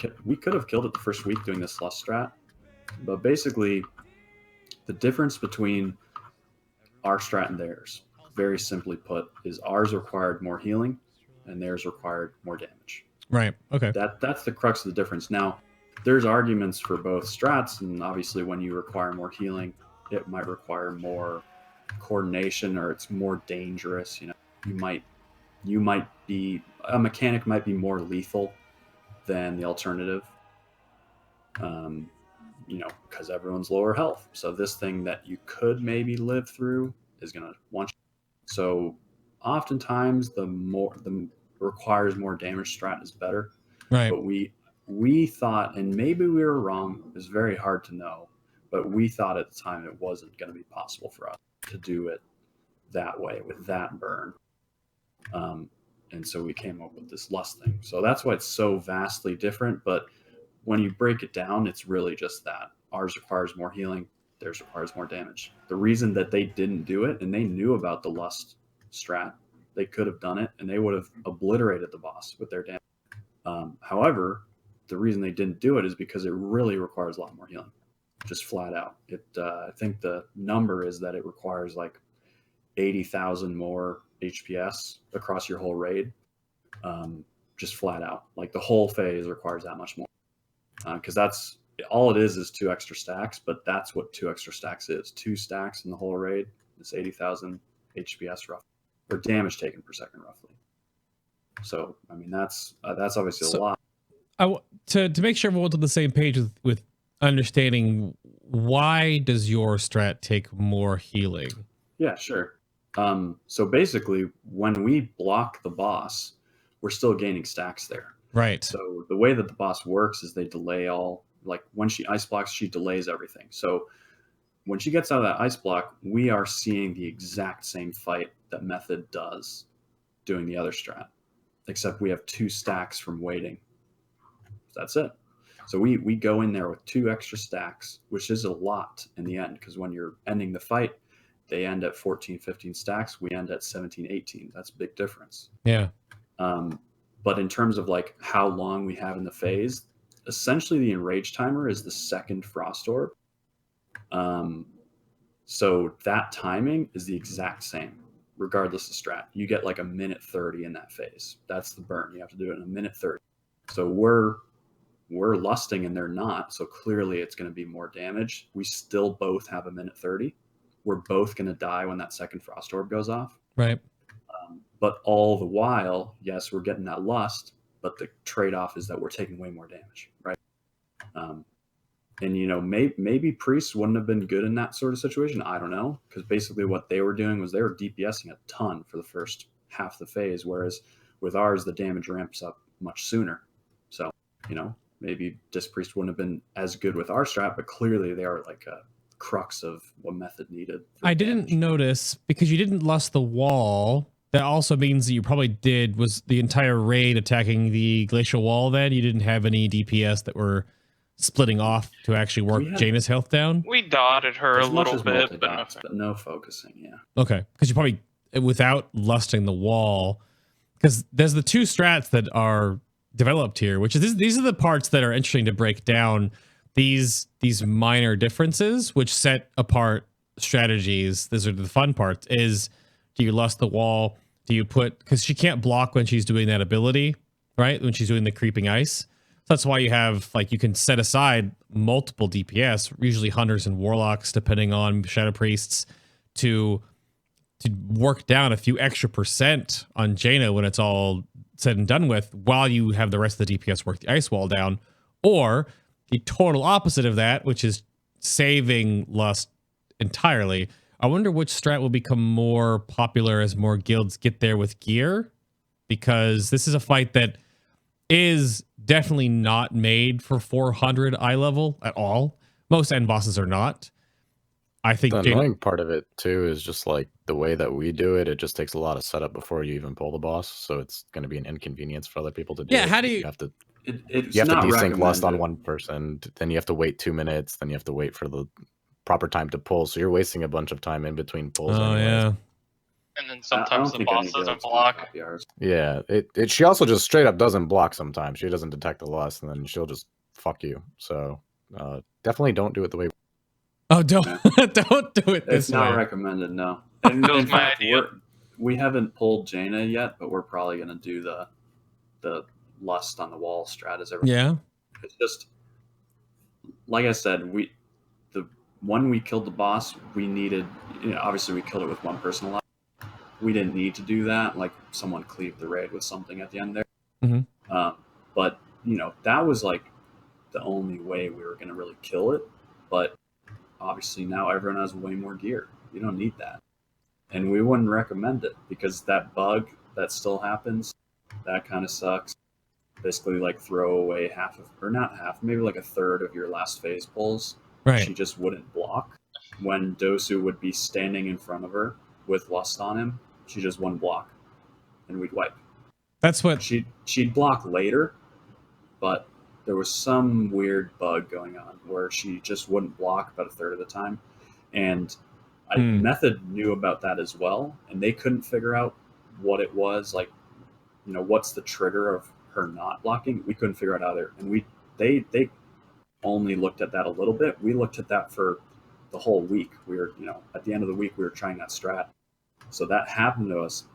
have killed it the first week doing this lust strat. But basically, the difference between our strat and theirs, very simply put, is ours required more healing and theirs required more damage. Right. Okay. That's the crux of the difference. Now, there's arguments for both strats, and obviously when you require more healing, it might require more coordination, or it's more dangerous. You know, you might be a mechanic might be more lethal than the alternative. You know, because everyone's lower health. So this thing that you could maybe live through is going to want you. So oftentimes the requires more damage strat is better. Right. But we thought, and maybe we were wrong, it's very hard to know, but we thought at the time it wasn't going to be possible for us to do it that way with that burn. And so we came up with this lust thing. So that's why it's so vastly different. But when you break it down, it's really just that. Ours requires more healing, theirs requires more damage. The reason that they didn't do it, and they knew about the lust strat, they could have done it and they would have obliterated the boss with their damage. However, the reason they didn't do it is because it really requires a lot more healing, just flat out. I think the number is that it requires like 80,000 more HPS across your whole raid, just flat out. Like the whole phase requires that much more, because that's all it is 2 extra stacks. But that's what 2 extra stacks is. 2 stacks in the whole raid is 80,000 HPS roughly, or damage taken per second roughly. So I mean that's obviously a lot. To make sure everyone's on the same page with understanding, why does your strat take more healing? Yeah, sure. So basically, when we block the boss, we're still gaining stacks there. Right. So the way that the boss works is they delay all, like when she ice blocks, she delays everything. So when she gets out of that ice block, we are seeing the exact same fight that Method does doing the other strat, except we have 2 stacks from waiting. That's it. So we go in there with 2 extra stacks, which is a lot in the end, because when you're ending the fight, they end at 14, 15 stacks. We end at 17, 18. That's a big difference. Yeah. But in terms of like how long we have in the phase, essentially the enrage timer is the second frost orb. So that timing is the exact same, regardless of strat. You get like a minute 30 in that phase. That's the burn. You have to do it in a minute 30. So we're lusting and they're not. So clearly it's going to be more damage. We still both have a minute 30. We're both going to die when that second frost orb goes off. Right. But all the while, yes, we're getting that lust, but the trade-off is that we're taking way more damage, right? And, you know, maybe priests wouldn't have been good in that sort of situation. I don't know, because basically what they were doing was they were DPSing a ton for the first half of the phase, whereas with ours, the damage ramps up much sooner. So, you know, maybe Disc Priest wouldn't have been as good with our strat, but clearly they are like a crux of what Method needed. I didn't notice, because you didn't lust the wall. That also means that you probably was the entire raid attacking the glacial wall. Then you didn't have any DPS that were splitting off to actually work Jaina's health down. We dotted her a little bit, but no focusing. Yeah. Okay, because you probably, without lusting the wall, because there's the 2 strats that are developed here, which is these are the parts that are interesting to break down. These minor differences which set apart strategies. These are the fun parts. Is, do you lust the wall? Do you put, because she can't block when she's doing that ability, right? When she's doing the creeping ice. So that's why you have, like, you can set aside multiple DPS, usually hunters and warlocks, depending on shadow priests, to work down a few extra % on Jaina when it's all said and done with, while you have the rest of the DPS work the ice wall down. Or the total opposite of that, which is saving lust entirely. I wonder which strat will become more popular as more guilds get there with gear, because this is a fight that is definitely not made for 400 eye level at all. Most end bosses are not. I think the annoying part of it too is just like the way that we do it. It just takes a lot of setup before you even pull the boss, so it's going to be an inconvenience for other people to do. Yeah, how do you have to? It's you have to not desync lust on recommended. one person, then you have to wait 2 minutes, then you have to wait for the proper time to pull. So you're wasting a bunch of time in between pulls. Oh, anyways. yeah. and then I sometimes don't the think any boss doesn't guilds can block. copy ours. Yeah, she also just straight up doesn't block sometimes. She doesn't detect the lust, and then she'll just fuck you. So definitely don't do it the way. Oh, don't don't do it this It's not way. recommended, no. And That was in my fact, idea. we haven't pulled Jaina yet, but we're probably going to do the lust on the wall strat as everything. Yeah. It's just, like I said, when we killed the boss, we needed, obviously we killed it with one person alive. We didn't need to do that. Like someone cleaved the raid with something at the end there. But that was like the only way we were going to really kill it. But obviously now everyone has way more gear. You don't need that. And we wouldn't recommend it because that bug that still happens, that kind of sucks. Basically like throw away half of, or not half, maybe like a third of your last phase pulls. Right. She just wouldn't block. When Dosu would be standing in front of her with Lust on him, she just wouldn't block. And we'd wipe. That's what she'd block later, but there was some weird bug going on where she just wouldn't block about a third of the time. And Method knew about that as well, and they couldn't figure out what it was, like, what's the trigger of her not blocking. We couldn't figure it out either. And they only looked at that a little bit. We looked at that for the whole week. We were, at the end of the week, we were trying that strat. So that happened to us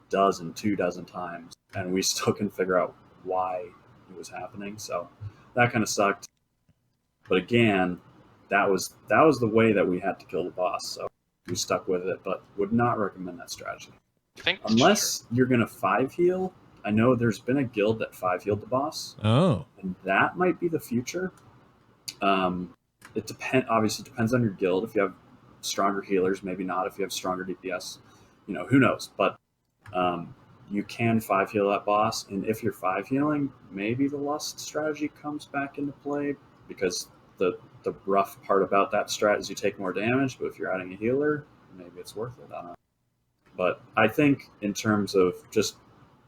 2 dozen times, and we still couldn't figure out why it was happening. So that kind of sucked. But again, that was the way that we had to kill the boss. So we stuck with it, but would not recommend that strategy. Unless you're going to 5 heal. I know there's been a guild that 5 healed the boss. Oh. And that might be the future. It obviously depends on your guild. If you have stronger healers, maybe not. If you have stronger DPS, who knows? But you can 5 heal that boss, and if you're 5 healing, maybe the Lust strategy comes back into play, because the rough part about that strat is you take more damage, but if you're adding a healer, maybe it's worth it. I don't know. But I think in terms of just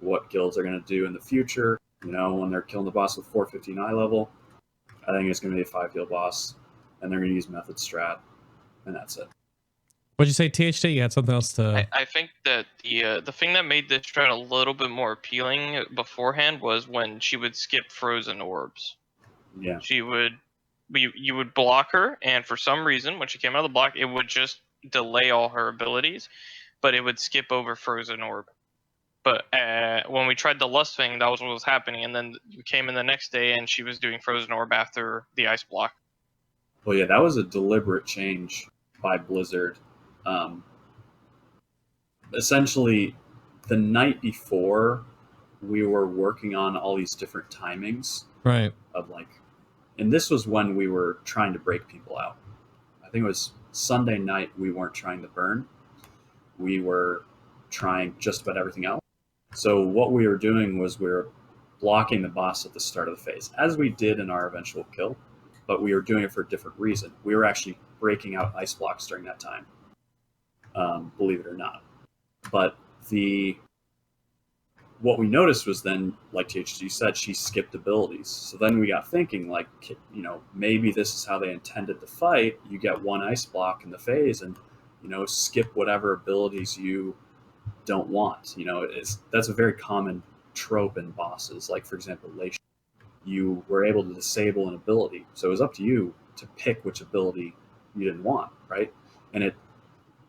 what guilds are going to do in the future, when they're killing the boss with 415 eye level, I think it's going to be a 5 heal boss, and they're going to use Method strat, and that's it. What'd you say, THT? You had something else to... I think that the thing that made this strat a little bit more appealing beforehand was when she would skip frozen orbs. Yeah. You would block her, and for some reason, when she came out of the block, it would just delay all her abilities, but it would skip over frozen orb. But when we tried the Lust thing, that was what was happening, and then we came in the next day, and she was doing frozen orb after the ice block. Well, yeah, that was a deliberate change by Blizzard. Essentially, the night before, we were working on all these different timings. Right. Of like, and this was when we were trying to break people out. I think it was Sunday night. We weren't trying to burn. We were trying just about everything else. So what we were doing was we were blocking the boss at the start of the phase, as we did in our eventual kill, but we were doing it for a different reason. We were actually breaking out ice blocks during that time, believe it or not. But what we noticed was then, like THG said, she skipped abilities. So then we got thinking, like, maybe this is how they intended to fight. You get one ice block in the phase and, skip whatever abilities you don't want. That's a very common trope in bosses. Like, for example, Lation, you were able to disable an ability. So it was up to you to pick which ability you didn't want, right? And it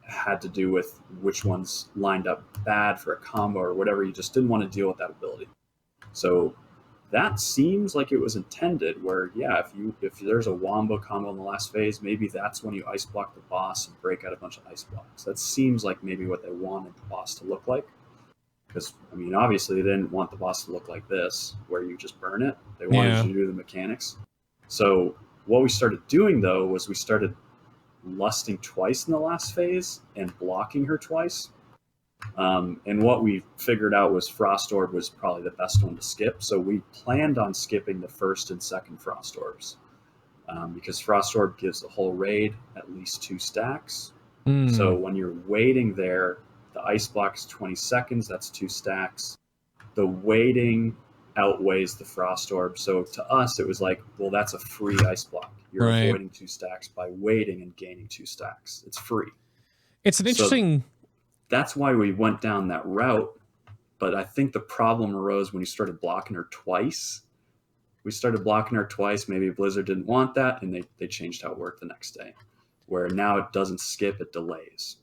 had to do with which ones lined up bad for a combo or whatever. You just didn't want to deal with that ability. So that seems like it was intended where, yeah, if there's a wombo combo in the last phase, maybe that's when you ice block the boss and break out a bunch of ice blocks. That seems like maybe what they wanted the boss to look like. Because, obviously they didn't want the boss to look like this, where you just burn it. They wanted you to do the mechanics. So what we started doing, though, was we started lusting twice in the last phase and blocking her twice. And what we figured out was Frost Orb was probably the best one to skip. So we planned on skipping the first and second Frost Orbs, because Frost Orb gives the whole raid at least 2 stacks. So when you're waiting there, the ice block is 20 seconds. That's 2 stacks. The waiting outweighs the Frost Orb. So to us, it was like, well, that's a free ice block. You're avoiding 2 stacks by waiting and gaining 2 stacks. It's free. It's an interesting... That's why we went down that route. But I think the problem arose when you started blocking her twice. We started blocking her twice. Maybe Blizzard didn't want that, and they changed how it worked the next day, where now it doesn't skip, it delays.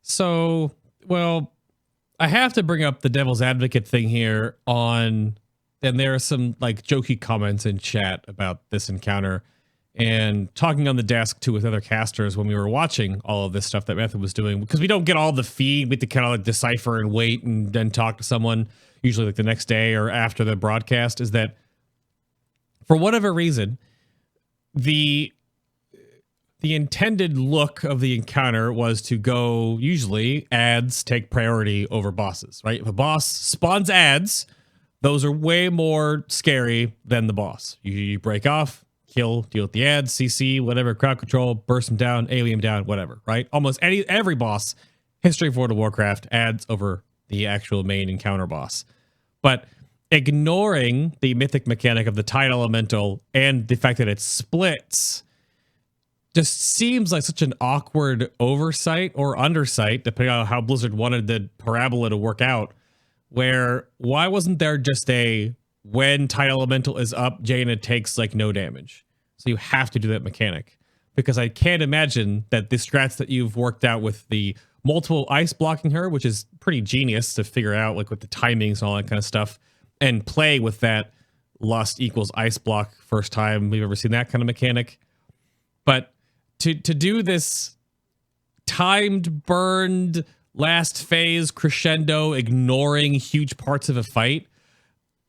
So, well, I have to bring up the devil's advocate thing here and there are some like jokey comments in chat about this encounter. and talking on the desk too with other casters when we were watching all of this stuff that Method was doing, because we don't get all the feed. We have to kind of like decipher and wait and then talk to someone, usually like the next day or after the broadcast. Is that for whatever reason, the intended look of the encounter was to go, usually ads take priority over bosses, right? If a boss spawns ads, those are way more scary than the boss. You break off, kill, deal with the ads, CC, whatever, crowd control, burst them down, alien them down, whatever, right? Almost every boss, history of World of Warcraft, ads over the actual main encounter boss. But ignoring the mythic mechanic of the tide elemental and the fact that it splits just seems like such an awkward oversight or undersight, depending on how Blizzard wanted the parabola to work out, where why wasn't there just a when tide elemental is up, Jaina takes like no damage? So you have to do that mechanic, because I can't imagine that the strats that you've worked out with the multiple ice blocking her, which is pretty genius to figure out, like with the timings and all that kind of stuff, and play with that lust equals ice block first time we've ever seen that kind of mechanic. But to do this timed, burned, last phase crescendo, ignoring huge parts of a fight,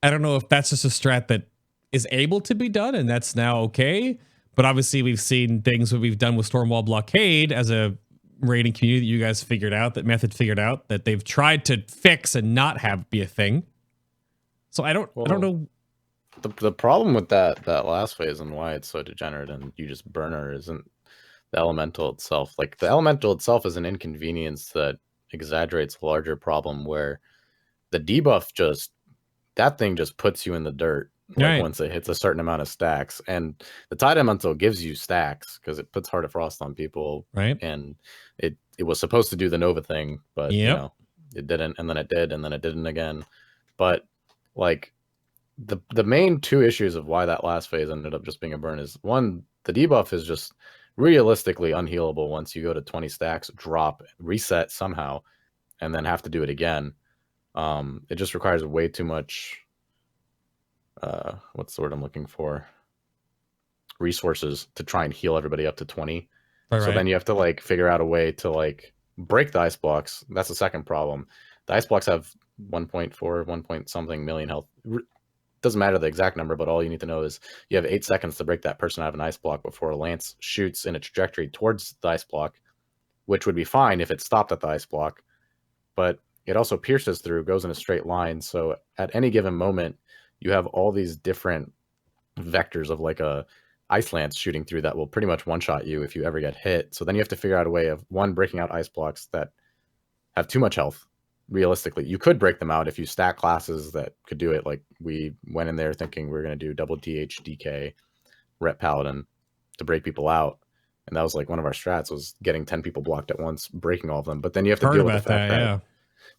I don't know if that's just a strat that is able to be done and that's now okay. But obviously we've seen things that we've done with Stormwall Blockade as a raiding community that you guys figured out, that Method figured out, that they've tried to fix and not have be a thing. So I don't know. The problem with that last phase and why it's so degenerate and you just burn her isn't the elemental itself. Like, the elemental itself is an inconvenience that exaggerates a larger problem, where the debuff that thing just puts you in the dirt, like, right, once it hits a certain amount of stacks. And the tide elemental gives you stacks because it puts Heart of Frost on people, right, and it was supposed to do the Nova thing, but yep, you know, it didn't, and then it did, and then it didn't again. But like, the main two issues of why that last phase ended up just being a burn is, one, the debuff is just realistically unhealable once you go to 20 stacks, drop, reset somehow, and then have to do it again. It just requires way too much what's the word I'm looking for, resources to try and heal everybody up to 20. So then you have to like figure out a way to like break the ice blocks. That's the second problem. The ice blocks have 1.4 1 point something million health. Doesn't matter the exact number, but all you need to know is you have 8 seconds to break that person out of an ice block before a lance shoots in a trajectory towards the ice block, which would be fine if it stopped at the ice block, but it also pierces through, goes in a straight line. So at any given moment, you have all these different vectors of like a ice lance shooting through that will pretty much one-shot you if you ever get hit. So then you have to figure out a way of, one, breaking out ice blocks that have too much health. Realistically, you could break them out if you stack classes that could do it. Like, we went in there thinking we were going to do double DH, DK, Rep Paladin to break people out. And that was like one of our strats, was getting 10 people blocked at once, breaking all of them. But then you have to deal with the fact that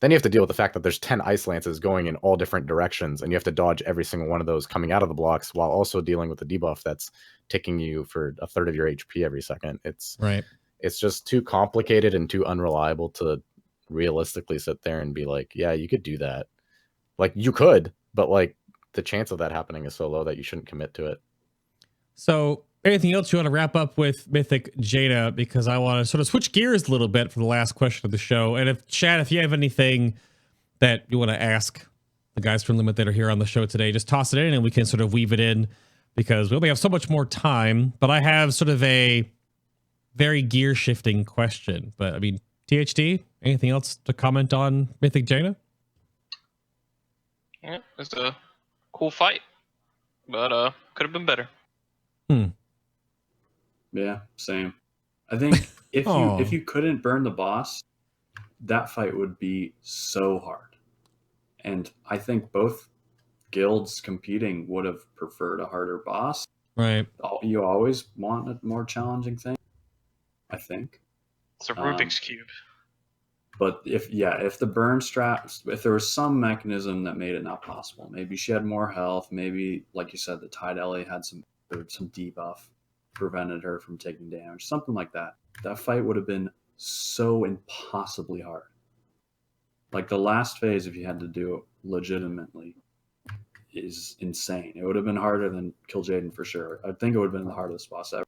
then you have to deal with the fact that there's 10 ice lances going in all different directions, and you have to dodge every single one of those coming out of the blocks while also dealing with the debuff that's ticking you for a third of your HP every second. It's just too complicated and too unreliable to realistically sit there and be like, yeah, you could do that. Like, you could, but like, the chance of that happening is so low that you shouldn't commit to it. So anything else you want to wrap up with Mythic Jaina? Because I want to sort of switch gears a little bit for the last question of the show. And if Chad, if you have anything that you want to ask the guys from Limit that are here on the show today, just toss it in and we can sort of weave it in, because we only have so much more time. But I have sort of a very gear shifting question. But I mean, THD, anything else to comment on Mythic Jaina? Yeah, it's a cool fight, but could have been better. Yeah, same. I think if you couldn't burn the boss, that fight would be so hard. And I think both guilds competing would have preferred a harder boss. Right. You always want a more challenging thing, I think. It's a Rubik's Cube. But if the burn straps, if there was some mechanism that made it not possible, maybe she had more health, maybe, like you said, the Tide Ellie had some debuff, prevented her from taking damage, something like that. That fight would have been so impossibly hard. Like, the last phase, if you had to do it legitimately, is insane. It would have been harder than Kill Jaden for sure. I think it would have been the hardest boss ever.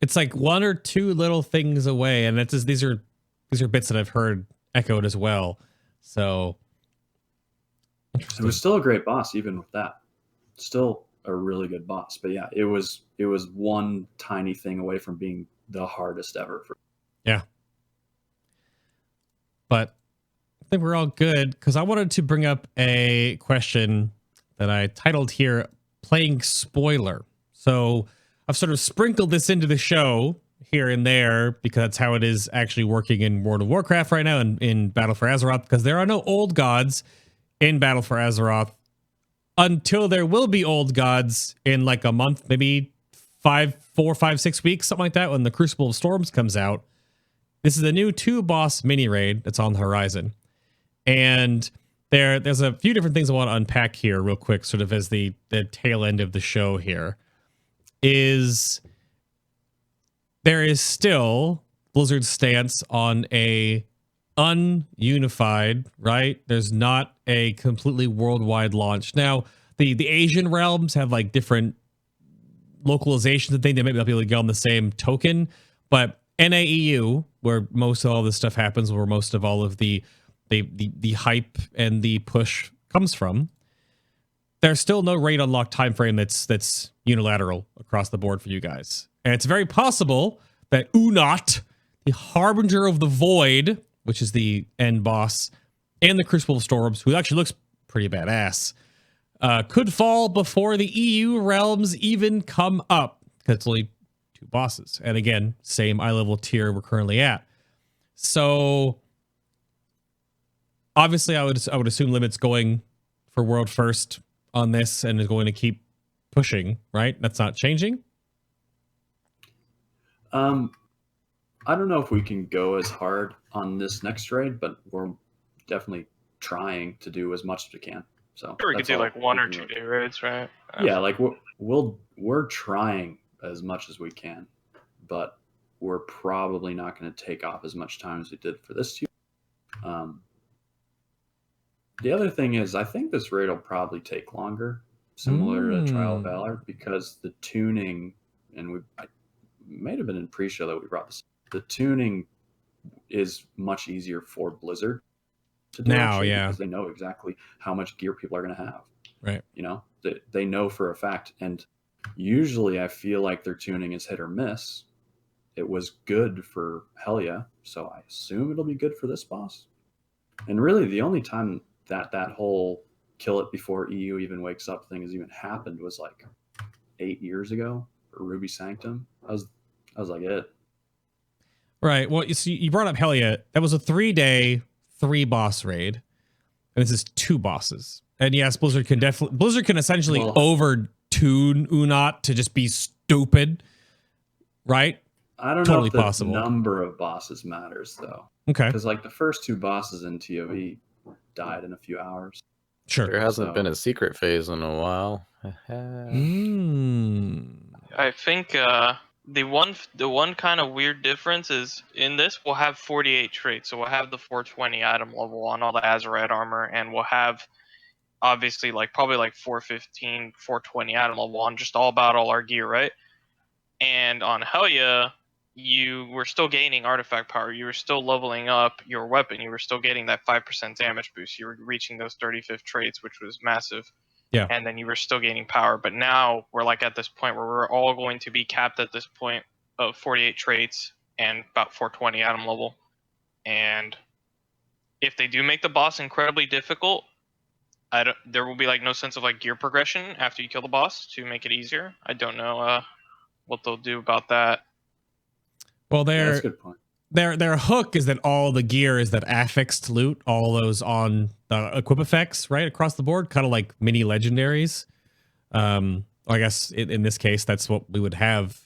It's like one or two little things away, and it's just, these are bits that I've heard echoed as well. So it was still a great boss, even with that. Still a really good boss. But yeah, it was one tiny thing away from being the hardest ever. Yeah. But I think we're all good, because I wanted to bring up a question that I titled here, Playing Spoiler. So I've sort of sprinkled this into the show here and there because that's how it is actually working in World of Warcraft right now and in Battle for Azeroth, because there are no old gods in Battle for Azeroth until there will be old gods in like a month, maybe 4, 5, 6 weeks, something like that, when the Crucible of Storms comes out. This is a new 2-boss mini raid that's on the horizon. And there's a few different things I want to unpack here real quick, sort of as the tail end of the show here. There is still Blizzard's stance on a ununified, right? There's not a completely worldwide launch. Now, the Asian realms have like different localizations and things. They might not be able to get on the same token, but NAEU, where most of all this stuff happens, where most of all of the hype and the push comes from, there's still no raid unlock time frame that's unilateral across the board for you guys. And it's very possible that Unot, the Harbinger of the Void, which is the end boss, and the Crucible of Storms, who actually looks pretty badass, could fall before the EU realms even come up, because it's only 2 bosses. And again, same eye level tier we're currently at. So obviously I would assume Limit's going for world first on this and is going to keep pushing, right? That's not changing. I don't know if we can go as hard on this next raid, but we're definitely trying to do as much as we can. So Sure, we could do like 1 or 2 day raids, right? Yeah, like we're trying as much as we can, but we're probably not going to take off as much time as we did for this year. The other thing is, I think this raid will probably take longer, similar to Trial of Valor, because the tuning, and I might have been in pre-show that we brought this. The tuning is much easier for Blizzard to do now, because they know exactly how much gear people are going to have. Right. You know, they know for a fact, and usually I feel like their tuning is hit or miss. It was good for Helya, so I assume it'll be good for this boss. And really, the only time that whole kill it before EU even wakes up thing has even happened was like 8 years ago for Ruby Sanctum. I was like it. Right. Well, you see, you brought up Helya. That was a 3-day, 3-boss raid, and this is 2 bosses. And yes, Blizzard can essentially over-tune Unot to just be stupid, right? I don't know if the number of bosses matters though. Okay. Because like the first 2 bosses in ToE died in a few hours. Sure. There hasn't been a secret phase in a while. I think the one kind of weird difference is in this we'll have 48 traits, so we'll have the 420 item level on all the Azerite armor, and we'll have obviously like probably like 415, 420 item level on just all about all our gear, right? And on Helya, you were still gaining artifact power. You were still leveling up your weapon. You were still getting that 5% damage boost. You were reaching those 35th traits, which was massive. Yeah. And then you were still gaining power. But now we're like at this point where we're all going to be capped at this point of 48 traits and about 420 item level. And if they do make the boss incredibly difficult, there will be like no sense of like gear progression after you kill the boss to make it easier. I don't know what they'll do about that. Well, that's a good point. Their hook is that all the gear is that affixed loot, all those on the equip effects, right, across the board, kind of like mini legendaries. I guess in this case, that's what we would have.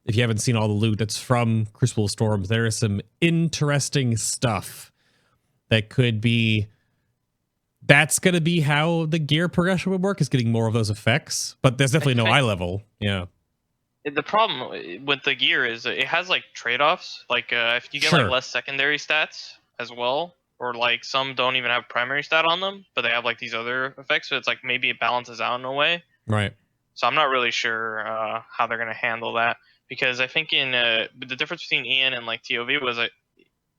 If you haven't seen all the loot that's from Crucible of Storms, there is some interesting stuff that could be. That's going to be how the gear progression would work, is getting more of those effects. But there's definitely no eye level. Yeah. The problem with the gear is it has like trade-offs. Like if you get like less secondary stats as well, or like some don't even have primary stat on them, but they have like these other effects. So it's like maybe it balances out in a way. Right. So I'm not really sure how they're gonna handle that, because I think in the difference between EN and like TOV was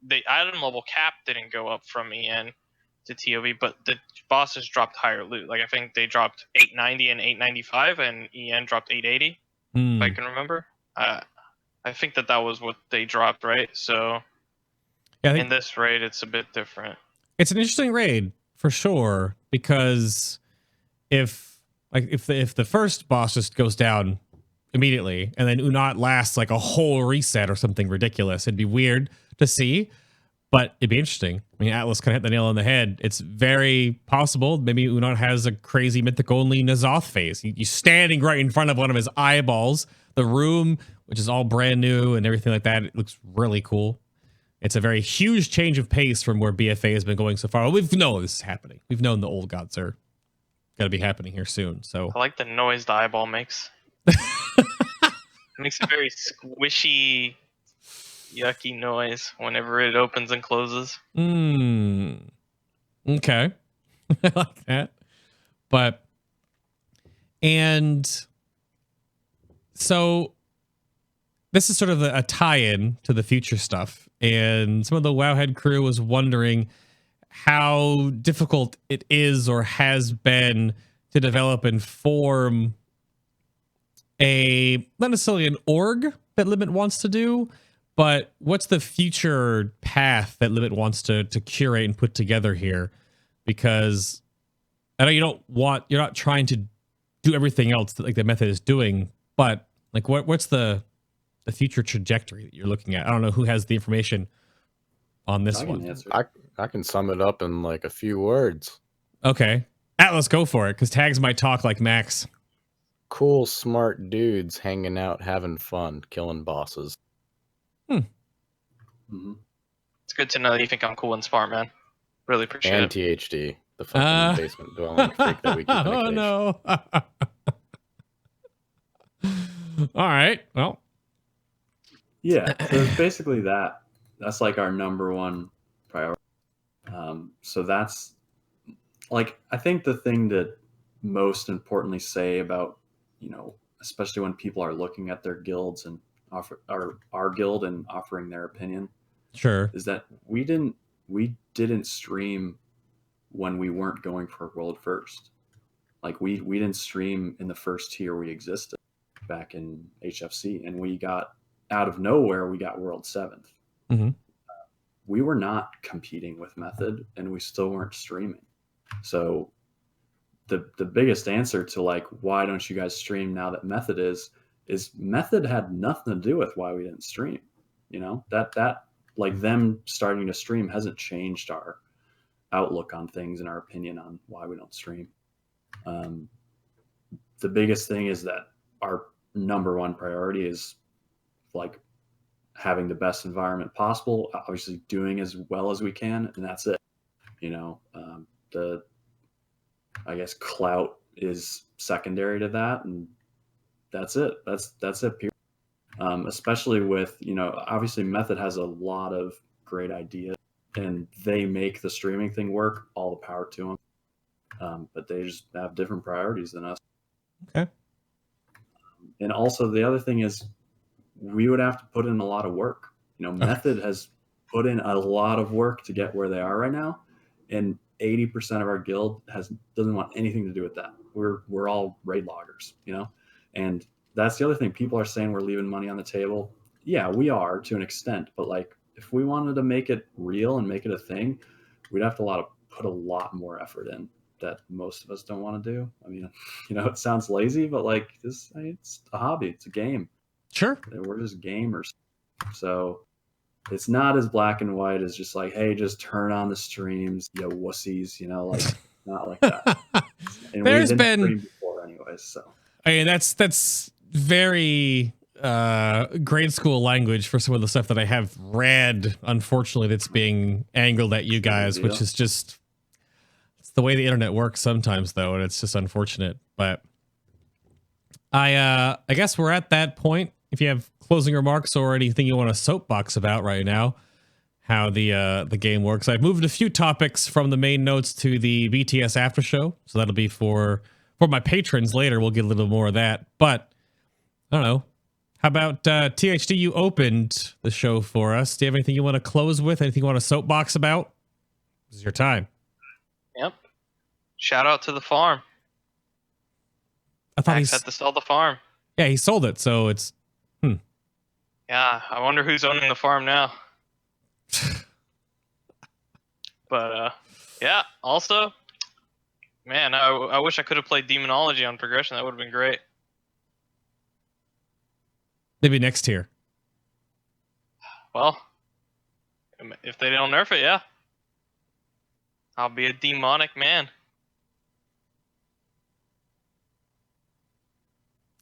the item level cap didn't go up from EN to TOV, but the bosses dropped higher loot. Like I think they dropped 890 and 895, and EN dropped 880. If I can remember. I think that was what they dropped, right? So Yeah, in this raid, it's a bit different. It's an interesting raid for sure, because if the first boss just goes down immediately and then Unat lasts like a whole reset or something ridiculous, it'd be weird to see, but it'd be interesting. I mean, Atlas kind of hit the nail on the head. It's very possible maybe Unat has a crazy mythic only N'Zoth phase. He's standing right in front of one of his eyeballs. The room, which is all brand new and everything like that, it looks really cool. It's a very huge change of pace from where BFA has been going so far. We've known this is happening. We've known the old gods are going to be happening here soon. So I like the noise the eyeball makes. It makes a very squishy, yucky noise whenever it opens and closes. Okay. I like that. But, and so this is sort of a tie-in to the future stuff. And some of the Wowhead crew was wondering how difficult it is or has been to develop and form not necessarily an org that Limit wants to do, but what's the future path that Limit wants to curate and put together here? Because I know you're not trying to do everything else that like the method is doing, but like what's the future trajectory that you're looking at? I don't know who has the information on this one. I can sum it up in like a few words. Okay. Atlas, go for it, because Tagzz might talk like Max. Cool, smart dudes hanging out, having fun, killing bosses. Mm-hmm. It's good to know that you think I'm cool and smart, man. Really appreciate And it. THD, the fucking basement dwelling freak that we keep in a cage. Oh, no. All right. Well. Yeah, so it's basically that. That's like our number one priority. So that's like, I think the thing that most importantly say about, especially when people are looking at their guilds and our guild and offering their opinion, Sure, is that we didn't stream when we weren't going for world first. Like we didn't stream in the first tier we existed back in HFC, and we got out of nowhere, we got world 7th. Mm-hmm. We were not competing with Method, and we still weren't streaming. So the biggest answer to like, why don't you guys stream now that Method is Method had nothing to do with why we didn't stream. That like them starting to stream hasn't changed our outlook on things and our opinion on why we don't stream. The biggest thing is that our number one priority is like having the best environment possible, obviously doing as well as we can, and that's it. I guess clout is secondary to that, and that's it. That's it. Period. Especially with, obviously Method has a lot of great ideas, and they make the streaming thing work. All the power to them. But they just have different priorities than us. Okay. And also the other thing is, we would have to put in a lot of work. Method has put in a lot of work to get where they are right now, and 80% of our guild doesn't want anything to do with that. We're all raid loggers, and that's the other thing. People are saying we're leaving money on the table. Yeah, we are to an extent, but like if we wanted to make it real and make it a thing, we'd have to put a lot more effort in that most of us don't want to do. I mean, it sounds lazy, but like it's a hobby. It's a game. Sure. We're just gamers. So it's not as black and white as just like, hey, just turn on the streams, you wussies, like not like that. And There's we didn't been stream before anyways, so I mean that's very grade school language for some of the stuff that I have read, unfortunately, that's being angled at you guys, which is just, it's the way the internet works sometimes though, and it's just unfortunate. But I guess we're at that point. If you have closing remarks or anything you want to soapbox about right now, how the game works. I've moved a few topics from the main notes to the BTS after show, so that'll be for my patrons later. We'll get a little more of that, but I don't know. How about THD? You opened the show for us. Do you have anything you want to close with? Anything you want to soapbox about? This is your time. Yep. Shout out to the farm. I thought Max had to sell the farm. Yeah, he sold it, so it's Yeah, I wonder who's owning the farm now. But yeah. Also, man, I wish I could have played Demonology on progression. That would have been great. maybe next tier. Well, if they don't nerf it, yeah, I'll be a demonic man.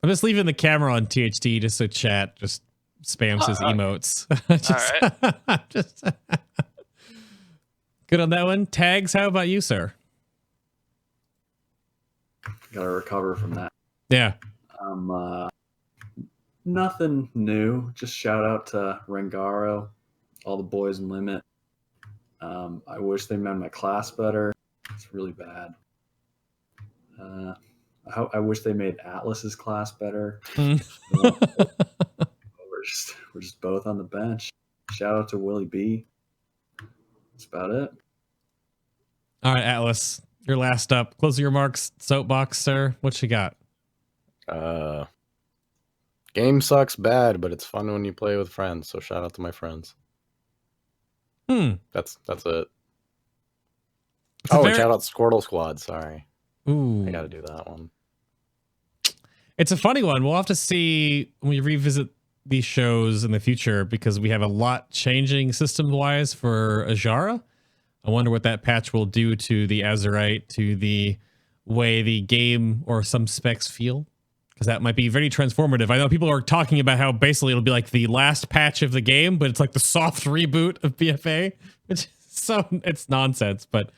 I'm just leaving the camera on THD just so chat just spams his emotes. Just good on that one. Tags, how about you, sir? Gotta recover from that. Yeah. Nothing new. Just shout out to Rengaro, all the boys in Limit. I wish they made my class better. It's really bad. I wish they made Atlas's class better. We're just both on the bench. Shout out to Willie B. That's about it. All right, Atlas, you're last up. Closing remarks, soapbox, sir. What you got? Game sucks bad, but it's fun when you play with friends. So shout out to my friends. That's it. And shout out Squirtle Squad. Sorry. Ooh. I got to do that one. It's a funny one. We'll have to see when we revisit these shows in the future because we have a lot changing system-wise for Azara. I wonder what that patch will do to the Azerite, to the way the game or some specs feel, because that might be very transformative. I know people are talking about how basically it'll be like the last patch of the game, but it's like the soft reboot of BFA, which is it's nonsense, but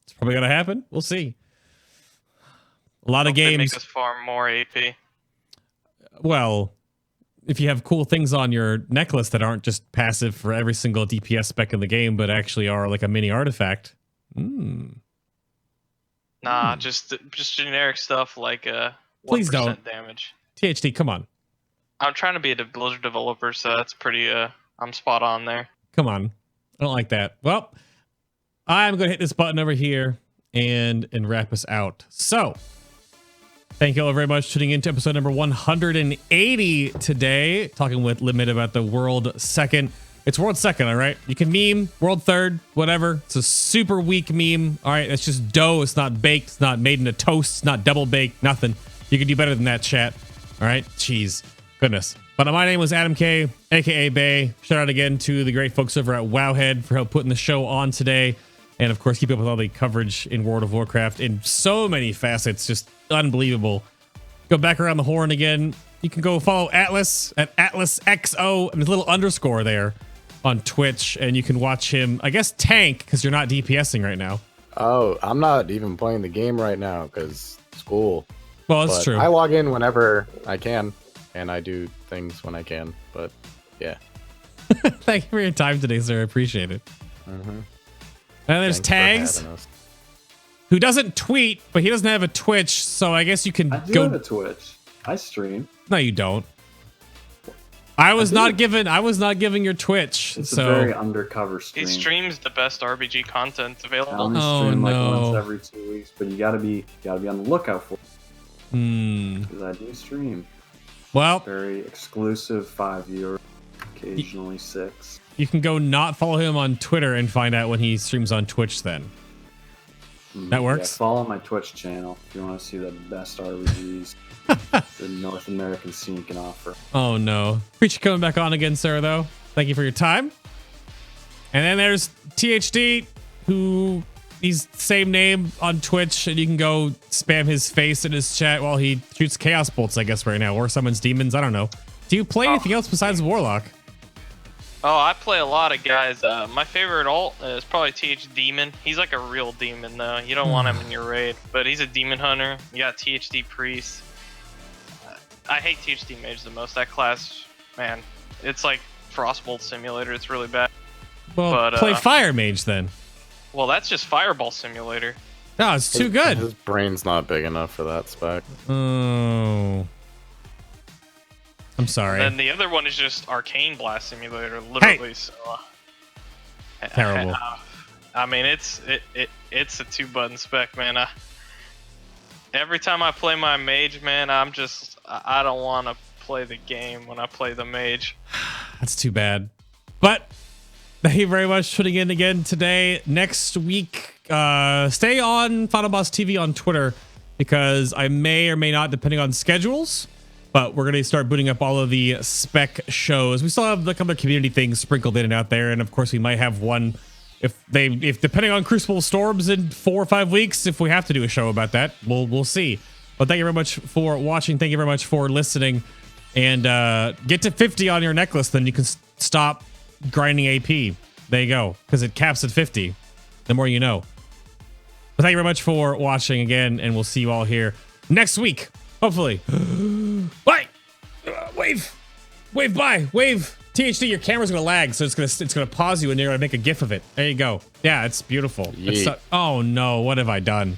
it's probably going to happen. We'll see. A lot of games make us farm more AP. Well, if you have cool things on your necklace that aren't just passive for every single DPS spec in the game, but actually are like a mini artifact. Nah, just generic stuff like Please 1% don't. damage. THD, come on. I'm trying to be a Blizzard developer, so that's pretty I'm spot on there. Come on. I don't like that. Well, I'm going to hit this button over here and wrap us out. So, thank you all very much for tuning in to episode number 180 today. Talking with Limit about the World Second. It's World Second, all right? You can meme World Third, whatever. It's a super weak meme. All right, it's just dough. It's not baked. It's not made in a toast. It's not double baked. Nothing. You can do better than that, chat. All right? Jeez. Goodness. But my name was Adam K, a.k.a. Bay. Shout out again to the great folks over at Wowhead for help putting the show on today. And, of course, keep up with all the coverage in World of Warcraft in so many facets. Just unbelievable. Go back around the horn again. You can go follow Atlas at AtlasXO and his little underscore there on Twitch. And you can watch him, I guess, tank because you're not DPSing right now. Oh, I'm not even playing the game right now because school. Well, that's true. I log in whenever I can, and I do things when I can. But, yeah. Thank you for your time today, sir. I appreciate it. And there's Tagzz, who doesn't tweet, but he doesn't have a Twitch, so I guess you can I do have a Twitch. I stream. No, you don't. I was not giving your Twitch. It's so a very undercover stream. He streams the best RPG content I available. only stream like once every 2 weeks, but you gotta be on the lookout for it. Because I do stream. Well, very exclusive 5 viewer, occasionally 6. You can go not follow him on Twitter and find out when he streams on Twitch then. That works? Yeah, follow my Twitch channel if you want to see the best RPGs the North American scene can offer. Oh no. Appreciate you coming back on again, sir, though. Thank you for your time. And then there's THD, who he's same name on Twitch, and you can go spam his face in his chat while he shoots chaos bolts, I guess, right now, or summons demons. I don't know. Do you play anything else besides Warlock? Oh, I play a lot of guys. My favorite ult is probably TH Demon. He's like a real demon, though. You don't want him in your raid, but he's a demon hunter. You got THD Priest. I hate THD Mage the most. That class, man, it's like Frostbolt Simulator. It's really bad. Well, But, play Fire Mage then. Well, that's just Fireball Simulator. No, it's too good. His brain's not big enough for that spec. Oh. I'm sorry. And then the other one is just Arcane Blast Simulator, literally. Hey. So, Terrible. I mean, it's a 2-button spec, man. Every time I play my mage, man, I don't want to play the game when I play the mage. That's too bad. But thank you very much for tuning in again today. Next week, stay on FinalBossTV on Twitter because I may or may not, depending on schedules, but we're going to start booting up all of the spec shows. We still have a couple of community things sprinkled in and out there. And of course, we might have one if depending on Crucible Storms in 4 or 5 weeks, if we have to do a show about that, we'll see. But thank you very much for watching. Thank you very much for listening. And get to 50 on your necklace, then you can stop grinding AP. There you go, because it caps at 50. The more you know. But thank you very much for watching again, and we'll see you all here next week, hopefully. Bye. Wave by. Wave. THD, your camera's gonna lag, so it's gonna pause you, and you're gonna make a GIF of it. There you go. Yeah, it's beautiful. Yeet. Oh no, what have I done?